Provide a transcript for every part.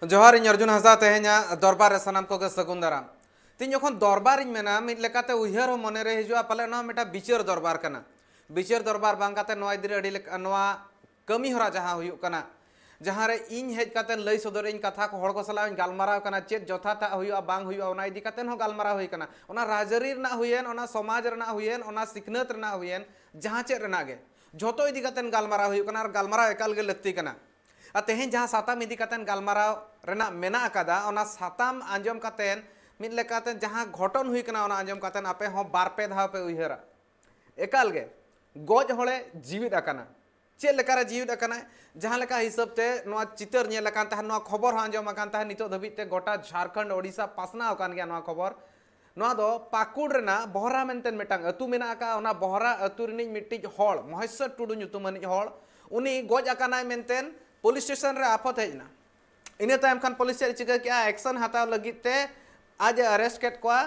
जोहार अर्जुन हांसदा तेहेኛ दरबार रे सानाम को सगुन दाराम तीन जखन दरबार मेना मिद लेकाते उयहर हो मने रे हिजुआ पाले ना मेटा बिचार दरबार कना बिचार दरबार बांग काते नवा इदि रे अडी नवा कमी हरा जहां हुयुक कना जहां रे इन हेज काते लई सदर इन कथा को हड़ को सला गालमाराव कना चेत जथाता हुयुआ बांग हुयुआ ओना इदि काते हो गालमाराव हुई कना ओना राजरी रना हुयेन ओना समाज रना हुयेन ओना सिखनत रना हुयेन जहां चेत रना गे जोतो इदि काते गालमाराव हुयुक कना और गालमाराव एकाल गे लक्ति कना तेहें जहाँ साताम इदी कातेन गालमाराव रेना मेना अकादा ओना साताम आंजम कातेन मिद लेकाते जहाँ घटन हुई कना ओना आंजम कातेन आपे हो बार पे धाव पे उयहरा एकाल गे गज हळे जीवित अकाना चे लेकारे जीवित अकाना जहाँ लेका हिसाब ते नोआ चितर नेल अकान तहन नोआ खबर हो आंजम अकान तहन नितो धबी ते गोटा झारखंड ओडिशा पासना अकान गया नोआ खबर नोआ दो पाकुड़ रेना बहरा मेनतेन मेटांग अतु मेना अका ओना बहरा अतु रिनिज मिट्टिज हळ महेश्वर टुडू nyutumaनिज हळ उनी गज अकानाय मेनतेन पुलिस स्टेशन रे आफत हेजना इने तायम खान पुलिस चिका क्या एक्शन हताव लगिते आज अरेस्ट केट को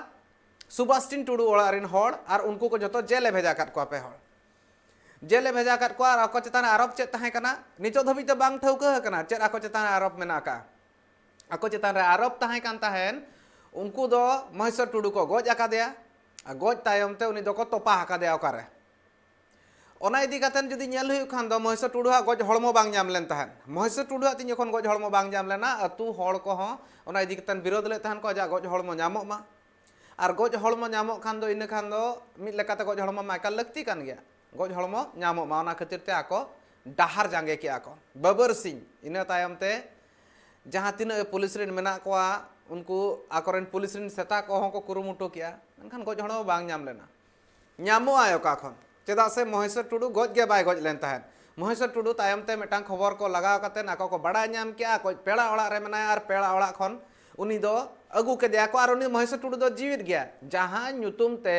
सुभाषचंद्र टुडू ओड़ा रिन हड़ और उनको को जतो जेले भेजा काट को पे हड़ जेले भेजा काट को और आको चेतान आरोप चेत ताहे कना नितो धबी ते बांग ठौका कना चेत आको चेतान आरोप मेना का आको चेतान रे आरोप ताहे कान ताहेन उनको दो महेश्वर टुडू को गज आकादेया गज तायम ते उनी दो को तोपा आकादेया ओकारे ओना इदी कातेन जुदी नेल हुयु खान दो महेश्वर टुडुआ गज हड़मो बांग जाम लेन तहन महेश्वर टुडुआ तीन जखन गज हड़मो बांग जाम लेना अतु हड़ को हो ओना इदी कातेन विरोध ले तहन को जा गज हड़मो नामो मा और गज हड़मो नामो खान दो इन खान दो मिद लेकाते गज हड़मो मा एकाल लक्ति कान गया गज हड़मो नामो मा ओना खातिर ते आको डाहार जांगे के आको बबर सिंह इन तायम ते जहां तीन पुलिस रिन मेना कोआ उनको आकोरेन पुलिस रिन सेता को हो को कुरुमुटो किया एनखान गज हड़मो बांग जाम लेना नामो आयो का खन चेदा से महेश्वर टुडू गज गे बाय गज लेन तहन महेश्वर टुडू तायम ते मेटांग खबर को लगाव काते नाको को बड़ा नाम किया कोई पेड़ा ओड़ा रे मेना और पेड़ा ओड़ा खन उनी दो अगु के दिया को और उनी महेश्वर टुडू दो जीवित गया जहां nyutum ते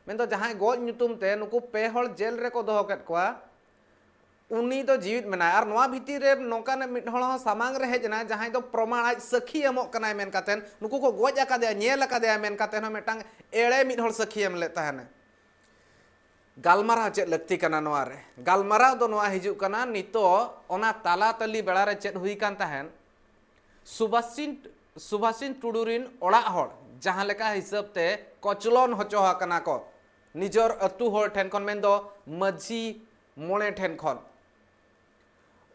मेन दो जहां गज nyutum ते नुकु पे हड़ जेल रे को दोहो केट कोआ उनी दो जीवित मेना और नोआ भीती रे नोका ने मिट हड़ हो सामांग रे हेजना जहां दो प्रमाण आज सखी एमो कनाय मेन कातेन नुकु को गज आकादे नेल आकादे मेन कातेन हो मेटांग एड़े मिट हड़ सखी एम ले तहने गालमाराव चेत लक्ति कना नोआ रे गालमाराव दो नोआ हिजुक कना नितो ओना ताला तली बेड़ा रे चेत हुई कान तहन सुभाषचंद्र टुडू रिन ओड़ा हड़ जहां लेका हिसाब ते कचलन होचो कना को निजर अतु हड़ ठेन खन मेन दो माझी मोणे ठेन खन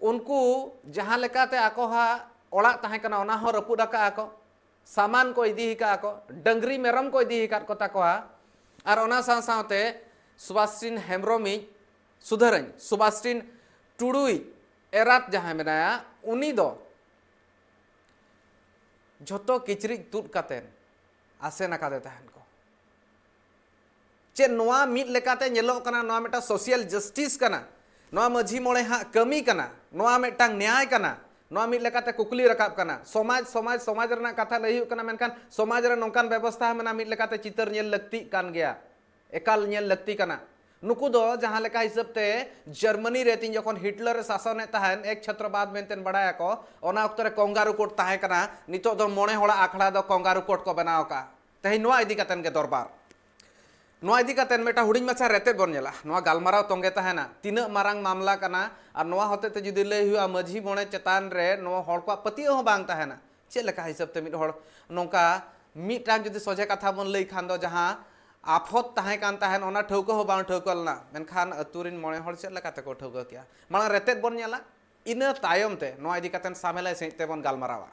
उनको जहां लेका ते आको हा ओड़ा ताहे कना ओना हो रपुद का आको सामान को इदी का आको डंगरी मेरम को इदी का को ताको हा और ओना साव सावते सुभाषचंद्र हेम्ब्रमी सुधरन सुभाषचंद्र टुडुई एरात जहां मेनाया उनी दो झोतो किचरी तुद कातेन आसे नाकादे तहन को चे नोआ मिद लेकाते नेलो कना नोआ मेटा सोशल जस्टिस कना नोआ माझी मोळे हा कमी कना नोआ मेटांग न्याय कना नोआ मिद लेकाते कुकली रकाब कना समाज समाज समाज रना कथा लई कना मेनखान समाज रे नोंकान व्यवस्था मेना मिद लेकाते चितर नेल लक्ति कान गया एकाल नेल लक्ति कना नुकु दो जहां लेका हिसाब ते जर्मनी रे तीन जखन हिटलर रे शासन तहन एक छत्रवाद मेनतेन बड़ाया को ओना वक्त रे कंगारू कोट ताहे कना नितो दो मोणे होड़ा आखड़ा दो कंगारू कोट को बनाव का तहि नोआ इदी कातेन के दरबार नोआ इदी कातेन मेटा हुडिंग माछा रेते बोन नेला नोआ गालमाराव तोंगे तहना तीना मारांग मामला कना और नोआ होते ते जुदी लई हुआ माझी मोणे चेतान रे नोआ हड़ को पतियो हो बांग तहना चे लेका हिसाब ते मिद हड़ नोंका मिटांग जुदी सोझे कथा बोन लई खान दो जहां आफत ताहे कान ताहेन ओना ठौको हो बांग ठौकलना मेनखान अतुरिन मोणे हड़ चेत लेकाते को ठौको किया माला रेतेत बोन नेला इना तायम ते नोआ इदी कातेन सामेलाय सहित ते बोन गालमारावा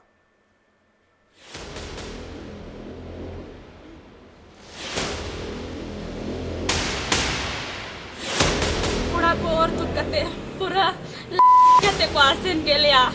पूरा कोर तुद कते पूरा कते को आसेन गेलिया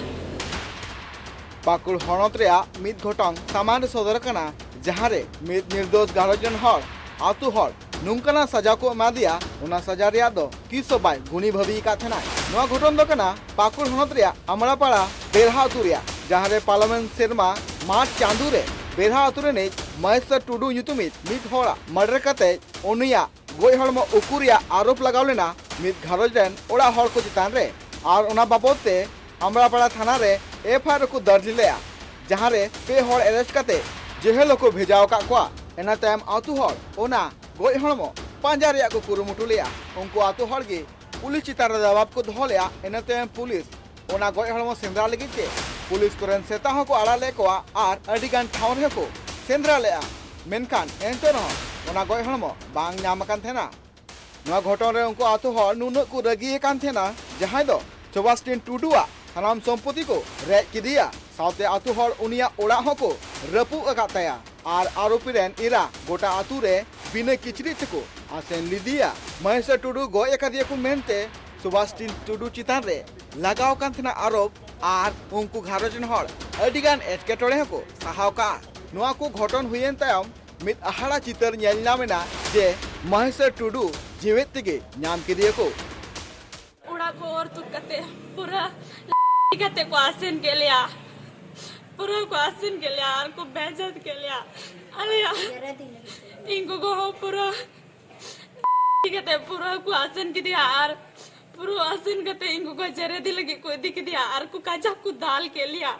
पाकुड़ हनत रे मिद घटन सामान सदर कना जहां रे मिद निर्दोष गारजन हड़ आतु हड़ नुंकना सजा को एमा दिया उना सजा रिया दो किसो बाय गुनी भवी का थना नोआ घटन दो कना पाकुड़ हनत रे अमड़ापाड़ा बेरहा अतु रे जहां रे पार्लियामेंट सेरमा मार्च चांदू रे बेरहा अतु रे ने महेश्वर टुडू nyutuमित मिद हड़ा मर्डर कते उनिया गoj हड़मो उकुरिया आरोप लगाव लेना मिद घरज रेन ओड़ा हड़ को चितान रे और ओना बाबद ते अमड़ापाड़ा थाना रे एफआईआर को दर्ज लेया जहां रे पे हड़ अरेस्ट कते जेहेल को भेजाव का कोआ एना तायम आतु हड़ ओना गoj हड़मो पांजा रे को कुरुमुटु लेया उनको आतु हड़ गे पुलिस चितान रे दबाव को दोहो लेया एना तायम पुलिस ओना गoj हड़मो सेंद्रा लगी पुलिस कोरेन सेता हको आड़ा ले कोआ आर अडिगान ठाव रे को सेंद्रा लेआ मेनखान एंते रह ओना गय हड़मो बांग नाम कान थेना नवा घटन रे उनको आतो हर नुन को रगी कान थेना जहां दो सेबास्टियन टुडुआ सानाम सम्पत्ति को रेज किदिया साउते आतो हर उनिया ओड़ा हको रपु अकाताया आर आरोपी रेन इरा गोटा आतु रे बिना किचरी थको आसेन लिदिया महेश टुडू गय एकादिया को मेनते सेबास्टियन टुडू चितान रे लगाव कान थेना आरोप आर उनको घारजन हर अडिगान एटकेटोड़े हको साहावका नवा को घटन हुयेन तायम मित आहाड़ा चितर नेल नामेना जे महेश टुडू जीवित तेगे नाम किदिया को उड़ा को और तू कते पूरा कते को आसन के लिया पूरा को आसन के लिया और को बेइज्जत के लिया अरे यार इनको को पूरा कते पूरा को आसन के दिया और पूरा आसन कते इनको को जरे दी लगी कोई दिख दिया और को काजा को दाल के लिया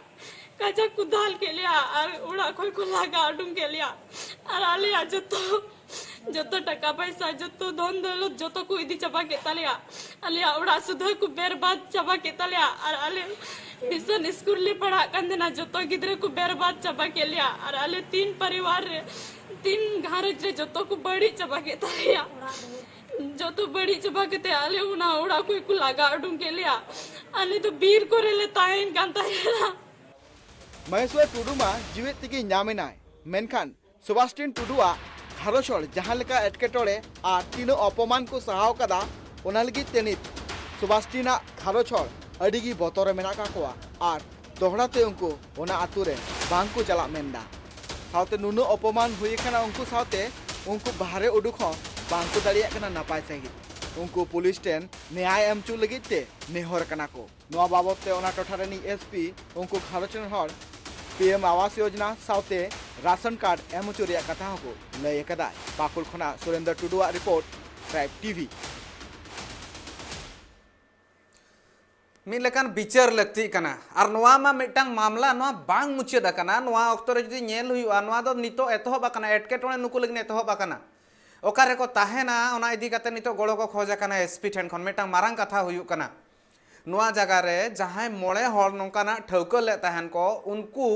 काजा को दाल के लिया और उड़ा कोई को लगा डूम के लिया और आलिया जो टका पैसा जो धन दौलत जो को इदी चबा के तलिया आलिया उड़ा सुधा को बर्बाद चबा के तलिया और आले मिशन स्कूल ले पढ़ा कंदना जो गिद्रे को बर्बाद चबा के लिया और आले 3 परिवार रे 3 घरज रे जो को बड़ी चबा के तलिया जो बड़ी चबा के आले उना उड़ा कोई को लगा डूम के लिया आले तो बीर को रे ले ताइन कांता है महेश्वर टुडुमा जीवित तेगे नामेनाय मेनखान सेबास्टियन टुडुआ घारसर जहां लेका एटकेटोड़े आर तीनो अपमान को सहाव कदा ओना लगी तेनित सेबास्टियना घारसर अडिगी बतर मेना का कोआ आर दोहराते उनको ओना आतु रे बांग को चला मेंदा साउते नुनु अपमान हुई खाना उनको साउते उनको बाहरे उडुक हो बांग को दाड़िया कना नापाय सहित उनको पुलिस टेन न्याय एमचू लगिते नेहर कना को नवा बाबते ओना टोठारेनी एसपी उनको घारचन हर PM Awas Yojana साउते ration card एमचू रे कथा को लय कदा पाकुल खना सुरेंद्र टुडुआ रिपोर्ट ट्राइब टीवी मिलेकान बिचार लगती कना और नवा मा मिटांग मामला नवा बांग मुचाद कना नवा अक्तो रे जदि नेल हुआ नवा दो नितो एतहब कना एटकेटोणे नुकु लगिन एतहब कना ओकारे को ताहेना ओना इदी कते नितो गड़ो को खोज कना एसपी ठेन खन मिटांग मारांग कथा हुयु कना नवा जगह रे जहां मोड़े हर नौकाना ठौक ले तहन को उनको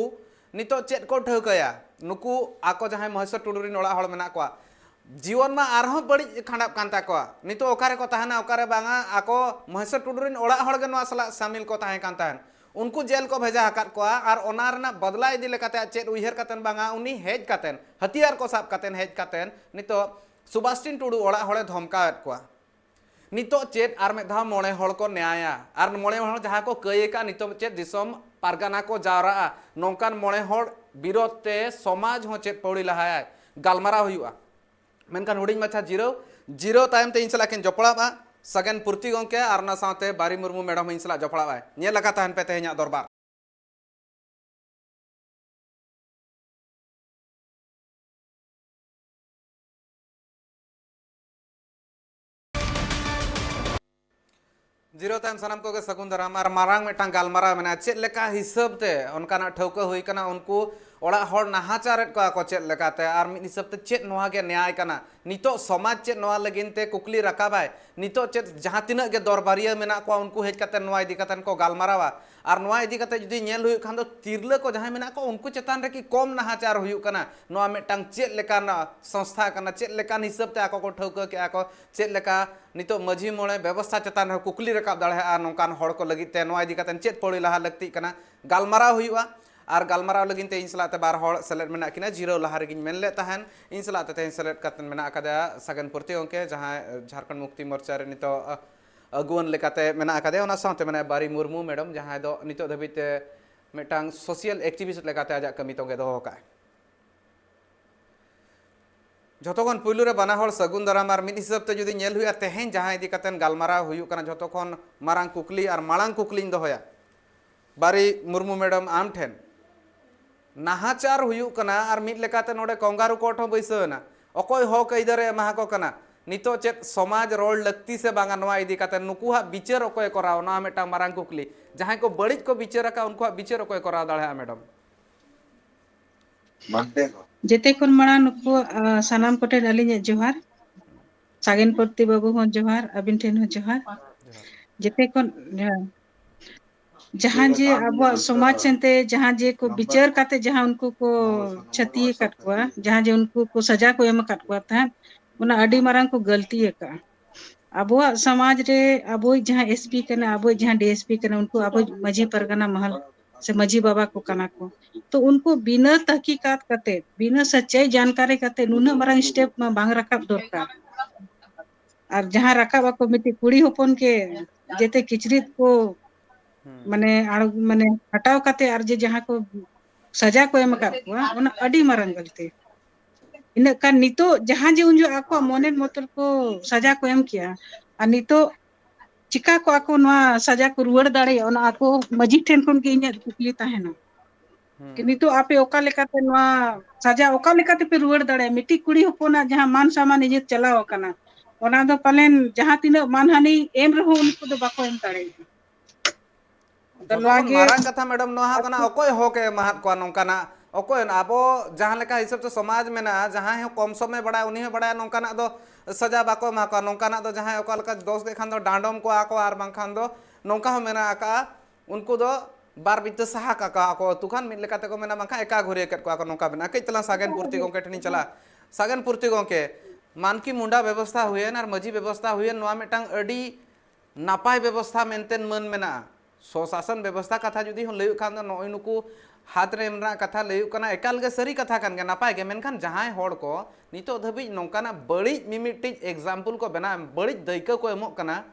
नितो चेत को ठौकया नुकु आको जहां महेश्वर टुडुरी नोड़ा हर मेना को जीवन में आरह बड़ी खांडाप कान ताको नितो ओकारे को तहना ओकारे बांगा आको महेश्वर टुडुरी ओड़ा हर गे नवा सला शामिल को ताहे कान ताहन उनको जेल को भेजा हकात को और ओना रेना बदला इदी लेकाते चेत उइहर कातेन बांगा उनी हेज कातेन हथियार को साब कातेन हेज कातेन नितो सेबास्टियन टुडू ओड़ा हरे धमकाएत को नितो चेत आर में धा मोड़े हड़ को न्याया और मोड़े हड़ जहाँ को कई का नितो चेत दिसम पारगाना को जावरा नौकान मोड़े हड़ विरोध ते समाज हो चेत पौड़ी लहाया गालमारा हुआ मेनकान हुडिंग माछा जीरो तायम ते इंसला किन जपड़ा सगेन पूर्ति गंके और ना साथे बारी मुर्मू मैडम इंसला जपड़ा ने लगा तहन पे तेहኛ दरबार जीरो टाइम सनम को सगुन दाराम और मारांग मेटांग गालमारा मेना चेत लेका हिसाब ते उनकाना ठौका हुई कना उनको ओड़ा हड़ नाहाचारेत को चेत लेकाते और मिद हिसाब ते चेत नोहा गे न्याय कना नितो समाज चेत नोहा लगिन ते कुकली रकाबाय नितो चेत जहां तिना गे दरबारिया मेना को उनको हेज काते नोहा इदी काते को गालमारावा और नोहा इदी काते जदी नेल हुई खान दो तिरले को जहां मेना को उनको चेतान रे कि कम नाहाचार हुई कना नोहा मेटांग चेत लेकान संस्था कना चेत लेकान हिसाब ते आको को ठौका के आको चेत लेका नितो मझी मोड़े व्यवस्था चेतान कुकली रकाब दाड़े नौकान हड़ को लगित ते नोहा इदी काते चेत पौड़ी लहा लगती कना गालमारा हुआ और गालमाराव लगिन ते इन सलाते बार हड़ सेलेट मेना किना जीरो लहा रेगिन मेन ले तहन इन सलाते ते सेलेट कातन मेना कदा सगन पूर्ति ओंके जहां झारखंड मुक्ति मोर्चा रे नितो अगुवन लेकाते मेना कदे ओना साथे मेना बारी मुर्मू मैडम जहां दो नितो धबिते मेटांग सोशल एक्टिविस्ट लेकाते आजा कमी तोगे दोहो का जतोखन पुलु रे बाना हड़ सगुन दाराम और मिद हिसाब ते जदि नेल हुआ तेहेन जहां इदी कातन गालमाराव हुयु कना जतोखन मारांग कुकली और मालांग कुकलीन दोहोया बारी मुर्मू मैडम आम ठेन नाहाचार हुयु कना और मिद लेकाते नोडे कंगारू कोट हो बैसना अकोय हक इधरे एमा को कना नितो चेत समाज रोड लगती से बांगा नवा इदी काते नुकुहा बिचार अकोय कराव ना मेटा मारांग कुकली जहां को बड़िज को बिचार का उनको बिचार अकोय कराव दाड़ा मैडम जेते कोन माड़ा नुकु सानाम कोटे अलिᱧ जोहार सागेन प्रति बाबू हो जोहार अबिन ठेन हो जोहार जेते कोन जहाँ जे अब समाज सेनते जहाँ जे को विचार काते जहाँ उनको को क्षति काट कुआ जहाँ जे उनको को सजा को एम काट कुआ था उना अडी मारंग को गलती का अब समाज रे अब जहाँ एसपी कना अब जहाँ डीएसपी कना उनको अब मजी परगना महल से मजी बाबा को कना को तो उनको बिना तहकीकात करते बिना सच्चाई जानकारी करते नुना मारंग स्टेप में बांग रखा दरकार और जहाँ रखा को मिट्टी कुड़ी होपन के जेते किचरित को माने माने हटाव काते और जे जहाँ को सजा को एम का उना अडी मारंग गलती इन का नितो जहाँ जे उन जो आको मोने मतलब को सजा को एम किया और नितो चिका को आको नवा सजा को रुआड़ दाड़े उना आको मजी ठेन कोन के इन्या कुकली ताहेना कि नितो आपे ओका लेकाते नवा सजा ओका लेकाते पे रुआड़ दाड़े मिट्टी कुड़ी होपना जहाँ मान सामान इजे चलाव कना ओना दो पलेन जहाँ तीन मानहानि एम रहो उनको दो बाको एम दाड़े मारांग कथा मैडम नोहा कना अकोय होके महत को नोंकाना अकोय आबो जहां लेका हिसाब से समाज में ना जहां है कम समय बड़ा उन्हीं है बड़ा नोंकाना दो सजा बाको मा को नोंकाना दो जहां ओका लेका दोष के खान दो डांडम को आको आर बांखान दो नोंका हो मेना आका उनको दो बार बित सहा का को तुखान मिल लेका ते को मेना बांखा एका घुरे कट को आको नोंका बना कई तला सागन पूर्ति गोंके ठनी चला सागन पूर्ति गोंके मानकी मुंडा व्यवस्था हुए ना मजी व्यवस्था हुए नोआ मेटांग अडी नापाय व्यवस्था मेंटेन मन मेना स्वशासन व्यवस्था कथा जुदी हो लयु खान नय नुकु हाथ रे मना कथा लयु कना एकाल गे सरी कथा कान गे नापाय गे मेनखान जहां होड़ को नितो धबी नोंकाना बड़ी मिमिटी एग्जाम्पल को बना बड़ी दैका को एमो कना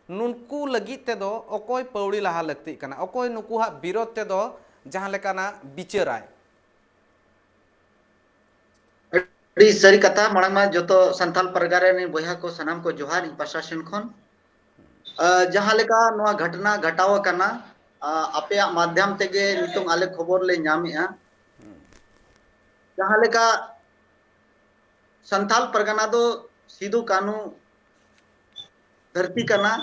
नुनकु लगी ते दो अकोय पौड़ी लहा लगती कना अकोय नुकु हा विरोध ते दो जहां लेकाना बिचाराय अड़ी सरी कथा मांग मा जोतो संथाल परगारे ने बया को सनाम को जोहार प्रशासन खन जहाँ लेका नोआ घटना घटाव कना अपे माध्यम तेगे नितोंग आले खबर ले नामेआ जहाँ लेका संथाल परगना दो सिदु कानू धरती कना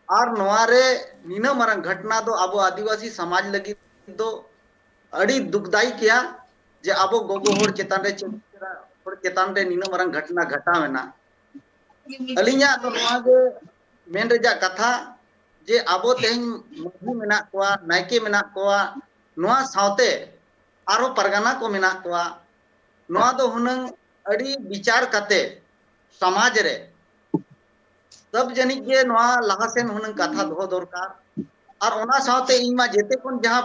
और नोआ रे नीना मारंग घटना दो आबो आदिवासी समाज लगी दो अड़ी दुखदाई किया जे आबो गोगो होड़ चेतान रे होड़ चेतान रे नीना मारंग घटना घटावेना अलिया तो नोआ गे मेन रेजा कथा जे आबो तेहन मधी मेना कोआ नायके मेना कोआ नोआ सावते आरो परगना को मेना कोआ नोआ दो हुनंग अड़ी विचार कते समाज रे सब जनिक जे नोआ लहासेन हुनंग कथा दो दरकार और ओना सावते इमा जेते कोन जहां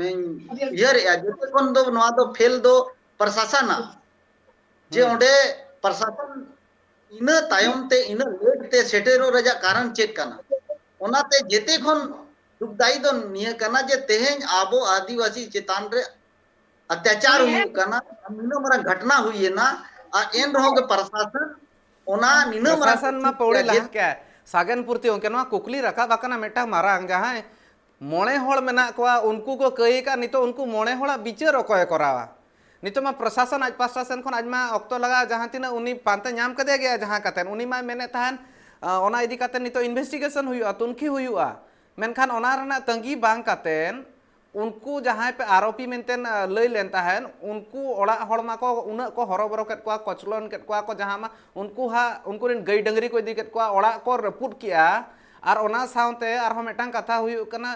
इयर जेते कोन दो नोआ दो फेल दो प्रशासन जे ओंडे प्रशासन इना तायम ते इना लेट ते सेटेरो रजा कारण चेक कना ओनाते जेते खन दुखदाई दो निय कना जे तेहेन आबो आदिवासी चेतान रे अत्याचार हुई कना निनो मरा घटना हुई ना आ एन रहो के प्रशासन ओना निनो मरा प्रशासन मा पौड़ी लहा क्या सागन पूर्ति ओके नोआ कुकली रखा बाकना मेटा मारांग जहां मोणे होड़ मेना कोआ उनको को कई का नितो उनको मोणे होड़ा बिचार अकोय करावा नितो मा प्रशासन आज प्रशासन खन आज मा अक्तो लगा जहां तिना उनी पांते नाम कदे गया जहां कतेन उनी मा मेने तहन ओना इदी कते नितो इन्वेस्टिगेशन हुआ तुनखी हुआ मेनखान ओना रना तंगी बांग कतेन उनको जहां पे आरोपी मेनतेन लय लेन तहन उनको ओड़ा हड़मा को उना को हरोबरो केट को कचलन केट को जहां मा उनको हा उनको रिन गई डंगरी को इदी केट को ओड़ा को रपुट किया और ओना साउते आरो मेटांग कथा हुयु कना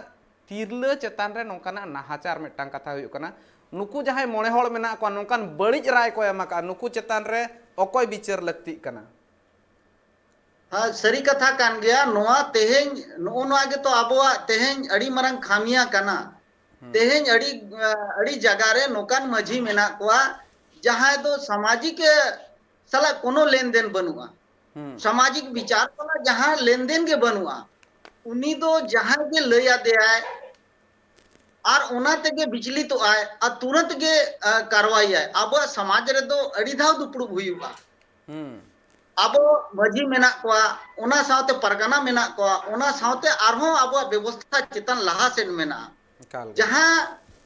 तिरला चेतान रे नोंकाना नाहाचार मेटांग कथा हुयु कना नुकु जहां मोणे होड़ मेना को नोंकान बड़िज राय को एमा नुकु चेतान रे अकोय विचार लगती कना हाँ सरी कथा कान गया नोआ तेहेन नो नोआ के तो आबोआ तेहेन अड़ी मरंग खामिया कना तेहेन अड़ी जगह रे नोकान मझी मेना कोआ जहां दो सामाजिक सला कोनो लेन देन बनुआ सामाजिक विचार वाला जहां लेन देन के बनुआ उनी दो जहां के लया दे आए और ओना तेगे बिजली तो आए और तुरंत के कार्रवाई आए अब समाज रे दो अड़ी धाव दुपड़ुब हुआ आबो मजी मेना कोआ ओना सावते परगना मेना कोआ ओना सावते आरहो आबो व्यवस्था चेतन लहा सेन मेना जहां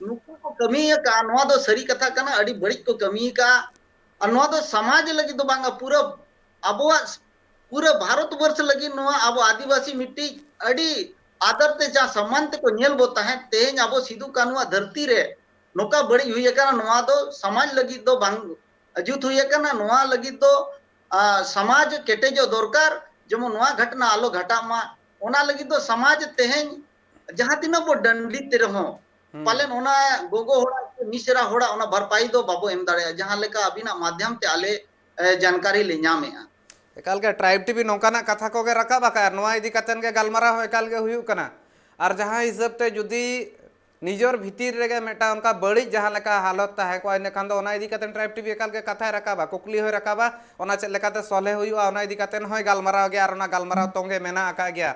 नुकु को कमी का नोआ दो सरी कथा कना अड़ी बड़ी को कमी का और नोआ दो समाज लगी दो बांगा पूरा आबो पूरा भारत वर्ष लगी नोआ आबो आदिवासी मिट्टी अड़ी आदर ते जा सम्मान ते को नेल बोता है तेज आबो सिदु कानुआ धरती रे नोका बड़ी हुई है नोआ दो समाज लगी दो बांग अजुत हुई है नोआ लगी दो समाज केटेजो दरकार जमो नोआ घटना आलो घटा मा ओना लगी दो समाज तेहेन जहां तिना बो डंडी ते रहो पालन ओना गोगो होड़ा मिसरा होड़ा ओना भरपाई दो बाबो एम दाड़े जहां लेका अबिना माध्यम ते आले जानकारी ले ᱧᱟᱢᱮᱜᱼᱟ एकाल के ट्राइब टीवी नौकाना कथा को गे रकाब आका नोआ इदी कतन के गालमाराव एकाल के हुयु कना और जहां हिसाब ते जुदी निजर भीतर रेगे मेटा उनका बड़ी जहां लेका हालत ताहे को इन खान दो ओना इदी कतन ट्राइब टीवी एकाल के कथा रकाबा कुकली होय रकाबा ओना चेक लेकाते सोले हुयुआ ओना इदी कतन होय गालमाराव गया और ओना गालमाराव तोंगे मेना आका गया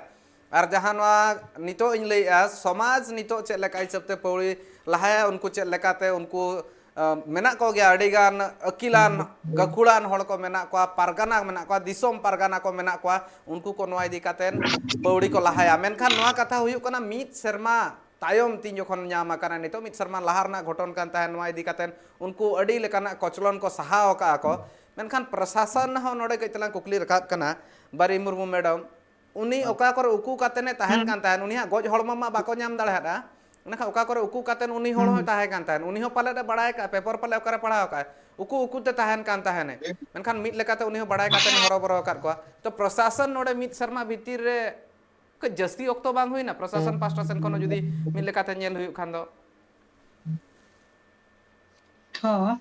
और जहां नोआ नितो इन लैया समाज नितो चेक लेका हिसाब ते पौड़ी लहाया उनको चेक लेकाते उनको मेना को गया अड़ीगान अकिलान गखुड़ान हड़ को मेना को पारगाना मेना को दिसोम पारगाना को मेना को उनको को नोआ इदी कातेन पौड़ी को लहाया मेनखान नोआ कथा हुयुक कना मीत शर्मा तायम तीन जखन ᱧᱟᱢ आकाना नितो मीत शर्मा लहारना घटन कान ताहे नोआ इदी कातेन उनको अड़ी लेकाना कोचलन को सहाव का को मेनखान प्रशासन हो नोडे कइतला कुकली रकाब कना बारी मुर्मू मैडम उनी ओका कर उकू कातेने ताहेन कान ताहेन उनी गज हड़मा मा बाको ᱧᱟᱢ दाड़ेहादा उनखा ओका करे उकू कातेन उनी हड़ हो ताहे कान ताहेन उनी हो पाले बड़ाय का पेपर पाले ओकरे पढ़ाव का उकू उकू ते ताहेन कान ताहेने मेनखान मित लेकाते उनी हो बड़ाय कातेन हरो बरो कात को तो प्रशासन नोडे मित शर्मा भीतिर रे के जस्ती ओक्तो बांग हुइना प्रशासन पास्टा सेन कोनो जुदी मित लेकाते नेल हुयु खान दो हाँ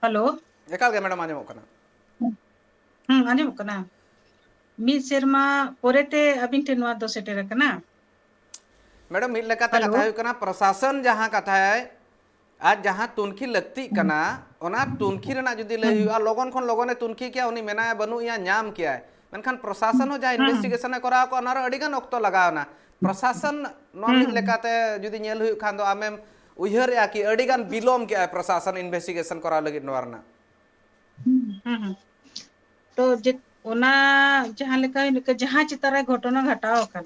हेलो एकाल के मैडम आजमो कना आंजमोग कना मीद सेरमा पोरेते अबिन ठे नोआ दो सेटेर कना मैडम मित लेकाते कथा हुयु कना प्रशासन जहां कथा है आज जहां तुनखी लगती कना ओना तुनखी रेना जुदी लय हुआ लोगन खन लोगने तुनखी किया उनी मेना बनु या ᱧᱟᱢ किया मेनखान प्रशासन हो जा इन्वेस्टिगेशन करा को अनार अडिगान ऑक्तो लगावना प्रशासन नो मित लेकाते जुदी नेल हुयु खान दो आमेम उयहर या कि अडिगान बिलोम किया प्रशासन इन्वेस्टिगेशन करा लगी नोरना तो जे ओना जहां लेका जहां चितारे घटना घटाव कन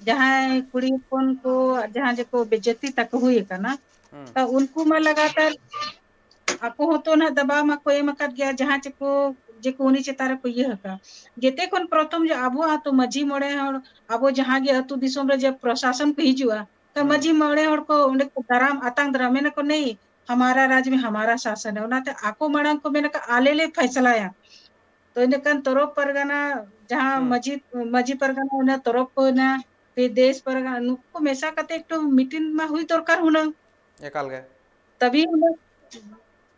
जहां कुड़ी हपन को जहां जे को बेजती तक हुई कना तो उनको में लगातार आपको होतो ना दबाव मा को एम कर गया जहां जे को उनी चितारे को ये हका जेते कोन प्रथम जो आबो आतो मजी मोड़े और आबो जहां गे अतु दिसोम रे जब प्रशासन को हिजुआ तो मजी मोड़े और को उंडे को दराम आतंक दरामे ने को नहीं हमारा राज्य में हमारा शासन है ओनाते आको मणंग को मेने का आलेले फैसला या तो इनकन तोरप परगना जहां मजी परगना उना तोरप को ना ते देश परगना नुको मेसा कते एक तो मीटिंग में हुई दरकार हुना एकाल के तभी उना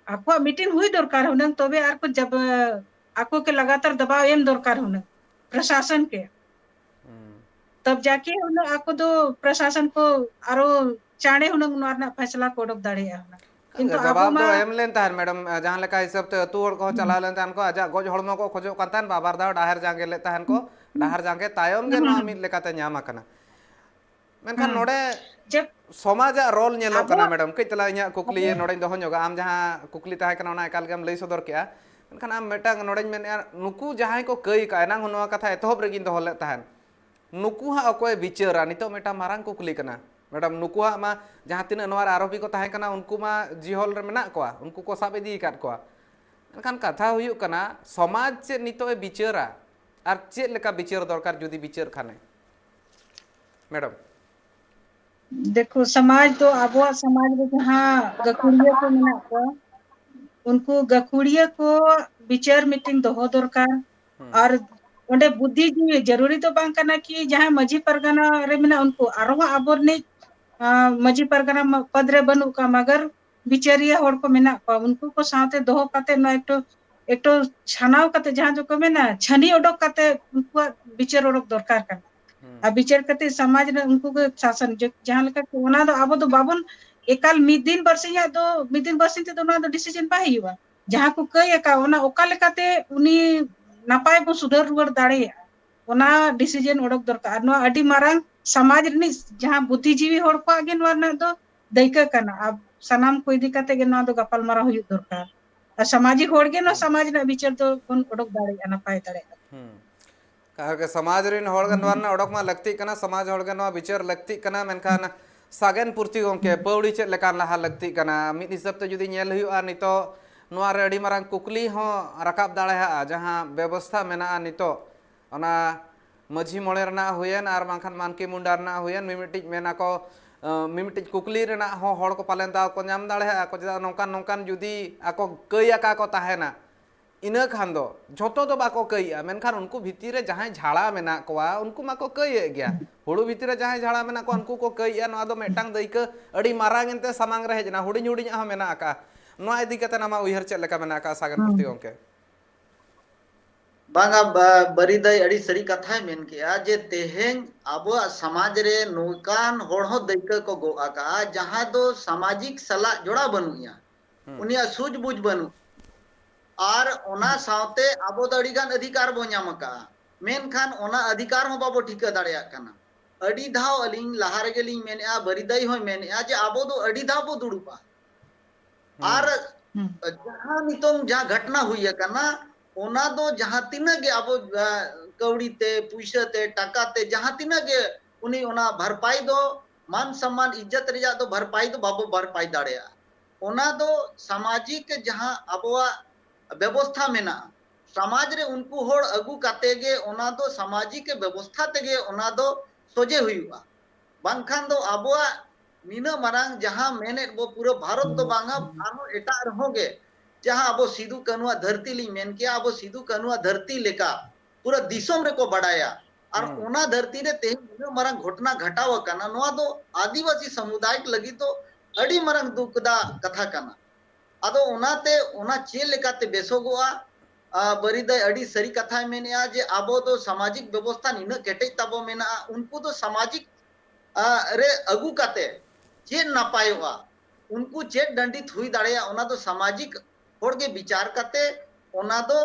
आपको मीटिंग हुई दरकार हुना तबे आर को जब आको के लगातार दबाव एम दरकार हुना प्रशासन के तब जाके उना आको दो प्रशासन को आरो चाणे हुना नोरना फैसला कोडक दाड़िया हुना किंतु जवाब दो एम लेन ताहन मैडम जहां लेका हिसाब ते अतु हड़ को चला लेन ताहन को आजा गज हड़मो को खोजो कान ताहन बाबार दाव डाहर जांगे ले ताहन को डाहर जांगे तायम गे नो मित लेकाते ᱧᱟᱢ आकना मेनखान नोडे जब समाज रोल नेलो कना मैडम कइतला इया कुकली नोडे दोहो ñoga आम जहां कुकली ताहे कना ओना एकाल गेम लई सदर केआ मेनखान आम मेटांग नोडे मेन नुकु जहां को कई का एनांग नोआ कथा एतहब रेगिन दोहो ले ताहन नुकु हा अकोय बिचारा नितो मेटा मारांग कुकली कना मैडम नुकु हा मा जहां तिना नोआ आरोपी को ताहे कना उनको मा जिहोल रे मेना कोआ उनको को साब इदी काट कोआ मेनखान कथा हुयु कना समाज चे नितो ए बिचारा आर चे लेका बिचार दरकार जुदी बिचार खाने मैडम देखो समाज तो आबो समाज में जहाँ गखुड़िया को मिला को उनको गखुड़िया को विचार मीटिंग दोहो दरकार और उन्हें बुद्धिजीवी जरूरी तो बांग करना कि जहाँ मजी परगना रे मिला उनको आरोह आबोर ने मजी परगना पद रे बनु का मगर विचारिया होड़ को मिला को उनको को साथे दोहो काते ना एक तो छनाव काते जहाँ जो को मिला छनी ओडक काते उनको विचार ओडक दरकार करना अब विचार करते समाज ने उनको के शासन जहां लेका ओना दो आबो दो बाबन एकाल मिद दिन बरसिया दो मिद दिन बरसिन तो ओना दो डिसीजन पाई हुआ जहां को कई का ओना ओका लेकाते उनी नापाय बो सुधर रुवर दाड़े ओना डिसीजन ओडक दरकार नो अडी मारंग समाज रे जहां बुद्धिजीवी होड़ को आगे नोना दो दैका कना अब सनाम को इदी काते गे ना दो गपाल मारा हुई दरकार और सामाजिक होड़ गे नो समाज ना विचार तो कोन ओडक दाड़े नापाय दाड़े के समाज रिन होड़गन वारना ओडक मा लगती कना समाज होड़गन वा विचार लगती कना मेनखान सागेन पूर्ति गोंके पौड़ी चेक लेकान लहा लगती कना मिद हिसाब ते जुदी नेल हुआ नितो नोआ रे अडी मारांग कुकली हो रकाब दाड़ेहा जहां व्यवस्था मेना नितो ओना मझी मोड़े रना हुयन आर बांखान मानकी मुंडा रना हुयन मिमिटिज मेना को मिमिटिज कुकली रना हो होड़ को पालन दाव को ᱧᱟᱢ दाड़ेहा को नौकान नौकान जुदी आको कई आका को ताहेना ina khan do joto do bako kaiya menkan unku bhitir re jahay jhara mena kowa unku mako kaiye gya huru bhitir re jahay jhara mena ko unku ko kaiya noa do metang daika adi marang ente samang re hejna huding huding ah mena aka noa idi kate nama uihar chet leka mena aka sagan purti gongke banga baridai adi sari katha men kiya je teheng abo samaj re nokan hor ho daika ko go aka jaha do samajik sala joda banuya unia suj buj banu और ओना सावते आबो दड़ीगान अधिकार बो नाम का मेनखान ओना अधिकार हो बाबो ठिका दाड़िया कना अडी धाव अलिंग लहार गेलिंग मेनेआ बरिदाई हो मेनेआ जे आबो दो अडी धाव बो दुड़ुपा और जहां नितों जहां घटना हुई कना ओना दो जहां तिना गे आबो कौड़ी ते पुइसा ते टाका ते जहां तिना गे उनी ओना भरपाई दो मान सम्मान इज्जत रिजा दो भरपाई दो बाबो भरपाई दाड़िया ओना दो सामाजिक जहां आबोआ व्यवस्था मेना समाज रे उनको होड़ अगु काते गे ओना दो सामाजिक व्यवस्था तेगे ओना दो सोजे हुआ बांखान दो आबोआ नीना मारांग जहां मेने वो पूरा भारत दो बांगा आनो एटा रहोगे जहां आबो सिदु कनुआ धरती ली मेन के आबो सिदु कनुआ धरती लेका पूरा दिसोम रे को बढ़ाया और ओना धरती रे तेह नीना मारांग घटना घटाव कना नोआ दो आदिवासी समुदाय लगी तो अड़ी मारांग दुखदा कथा कना आदो ओनाते ओना चे लेकाते बेसोगोआ बरिदाय अड़ी सरी कथा मेनेआ जे आबो तो सामाजिक व्यवस्था निना केटेज ताबो मेना उनको तो सामाजिक रे अगु काते चे नापायोआ उनको चे दंडित हुई दाड़ेया ओना तो सामाजिक होड़ के विचार काते ओना तो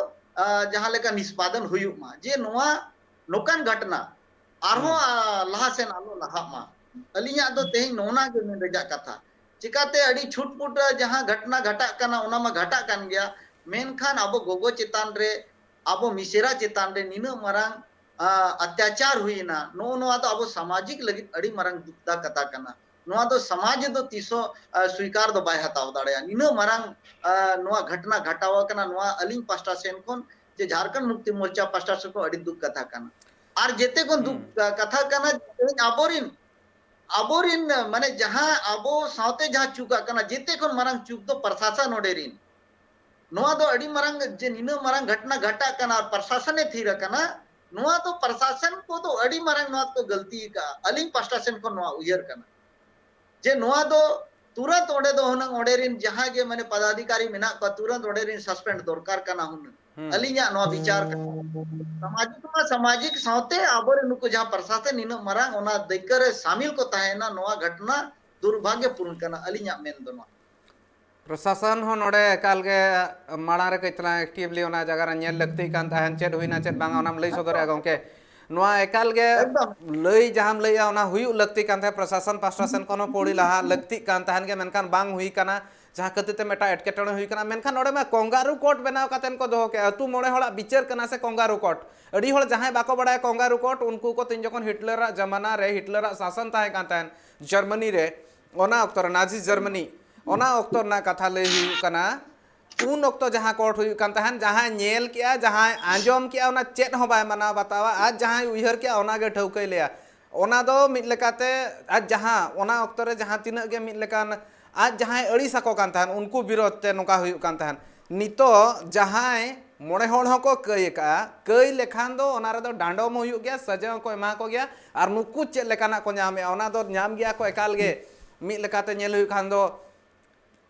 जहां लेका निष्पादन हुयुक मा जे नोआ नोकान घटना आरो लहा सेन आलो लहा मा अलिया दो तेही नोना के में रेजा कथा चिकाते अड़ी छुटपुट जहां घटना घटा कना ओना मा घटा कान गया मेनखान आबो गोगो चेतान रे आबो मिसेरा चेतान रे निना मारांग अत्याचार हुईना नो नो तो आबो सामाजिक लगी अड़ी मारांग दुखदा कथा कना नो तो समाज दो तीसो स्वीकार दो बाय हताव दाड़या निना मारांग नो घटना घटावा कना नो अलिंग पास्टा सेन कोन जे झारखंड मुक्ति मोर्चा पास्टा से को अड़ी दुख कथा कना और जेते कोन दुख कथा कना आबोरिन आबोरिन माने जहां आबो सावते जहां चुका कना जेते कोन मारांग चुक दो प्रशासन ओडेरिन नोआ दो अड़ी मारांग जे निना मारांग घटना घटा कना और प्रशासन ने थीर कना नोआ तो प्रशासन को तो अड़ी मारांग नोआ तो गलती का अलिंग प्रशासन को नोआ उयर कना जे नोआ दो तुरंत ओडे दो हुनंग ओडेरिन जहां गे माने पदाधिकारी मेना को तुरंत ओडेरिन सस्पेंड दरकार कना हुन अलिंगा नोआ विचार कना सामाजिक सावते आबोरे नुको जहां प्रशासन निना मारांग ओना देकर शामिल को ताहेना नोआ घटना दुर्भाग्यपूर्ण कना अलिंगा मेन दो नोआ प्रशासन हो नोडे एकाल गे माड़ा रे कइतला एक्टिवली ओना जगह रे नेल लगती कान ताहन चेड हुइना चेड बांगा ओनाम लई सदरे गंके नोआ एकाल गे लई जहाम लईया ओना हुयु लगती कान था प्रशासन पास्टासन कोनो पोड़ी लहा लगती कान ताहन गे मेनखान बांग हुई काना जहां कतिते मेटा एटकेटणे हुई काना मेनखान नोडे में कोंगारू कोर्ट बनाव कातेन को दोहो के अतु मोड़े होड़ा बिचार कना से कोंगारू कोर्ट अड़ी होड़ जहां बाको बड़ाय कोंगारू कोर्ट उनको को तीन जखन हिटलर जमाना रे हिटलर शासन ताहे कान ताहन जर्मनी रे ओना अक्तर नाजी जर्मनी ओना अक्तर ना कथा लई हुई काना उन अक्तो जहां कोर्ट हुई कान ताहन जहां नेल किया जहां आंजम किया ओना चेत हो बाय मना बतावा आज जहां उइहर किया ओना गे ठौकै लिया ओना दो मिट लेकाते आज जहां ओना अक्तो रे जहां तिना गे मिट लेकान आज जहां अड़ी सको कान ताहन उनको विरोध ते नोका हुई कान ताहन नितो जहां मोड़े होड़ को कई का कई लेखान दो ओना रे दो डांडोम हुई गया सजा को एमा को गया और नुकु चेत लेकाना को नामे ओना दो नाम गया को एकाल गे मिट लेकाते नेल हुई खान दो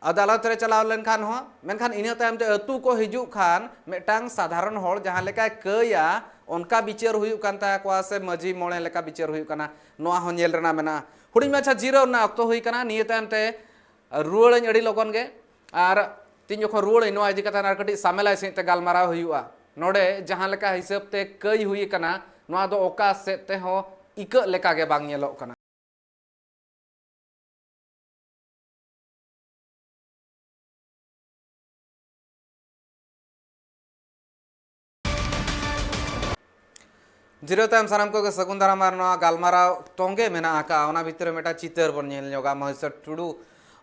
अदालत रे चलाव लेन खान हो मेनखान इना तायम ते अतु को हिजु खान मेटांग साधारण होड़ जहां लेका कया उनका विचार हुई कान ता को से मजी मोड़े लेका विचार हुई काना नोआ हो नेल रना मेना हुडी माछा जीरो ना अक्तो हुई काना निये तायम ते रुवाड़ाñ अड़ी लगन गे और तीन जखन रुवाड़ाñ नोआ इदि कथा नार कटी सामेलाय सहित गालमाराव हुआ नोडे जहां लेका हिसाब ते कई हुई काना नोआ दो ओका से ते हो इक लेका गे बांग नेलोग काना जीरो तायम सानाम को सगुन दाराम मारना गालमाराव तोंगे मेना आका ओना भितर मेटा चितर बन नेल जोगा महिसर टुडू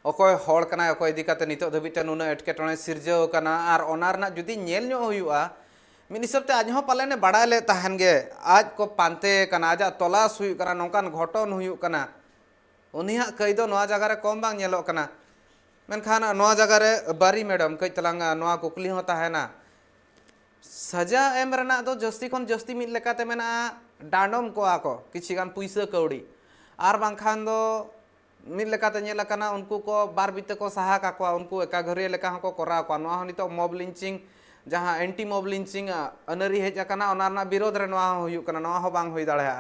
अकोय होड़ कना अकोय इदि काते नितो धबिते नुना एटकेटणे सिरजाव कना आर ओना रना जुदी नेल नो हुआ मिन हिसाब ते आज हो पालेने बड़ा ले ताहन गे आज को पांते कना आज तलाश हुई कना नोकान घटन हुई कना उनिया कई दो नोआ जगह रे कम बांग नेलो कना मेनखान नोआ जगह रे बारी मैडम कई तलांगा नोआ कुकली हो ताहेना सजा एम रना दो जस्ती खन जस्ती मिल लेकाते मेना डांडम को किछि गान पुइसा कौड़ी आर बांखान दो मिल लेकाते नेल अकाना उनको को बार बीते को सहा काकोआ उनको एका घरे लेका हको कोराव को नोआ नितो मॉब लिंचिंग जहां एंटी मॉब लिंचिंग अनरी हेज अकाना ओना रना विरोध रे नोआ हुयु कना नोआ हो बांग होई दाड़ेया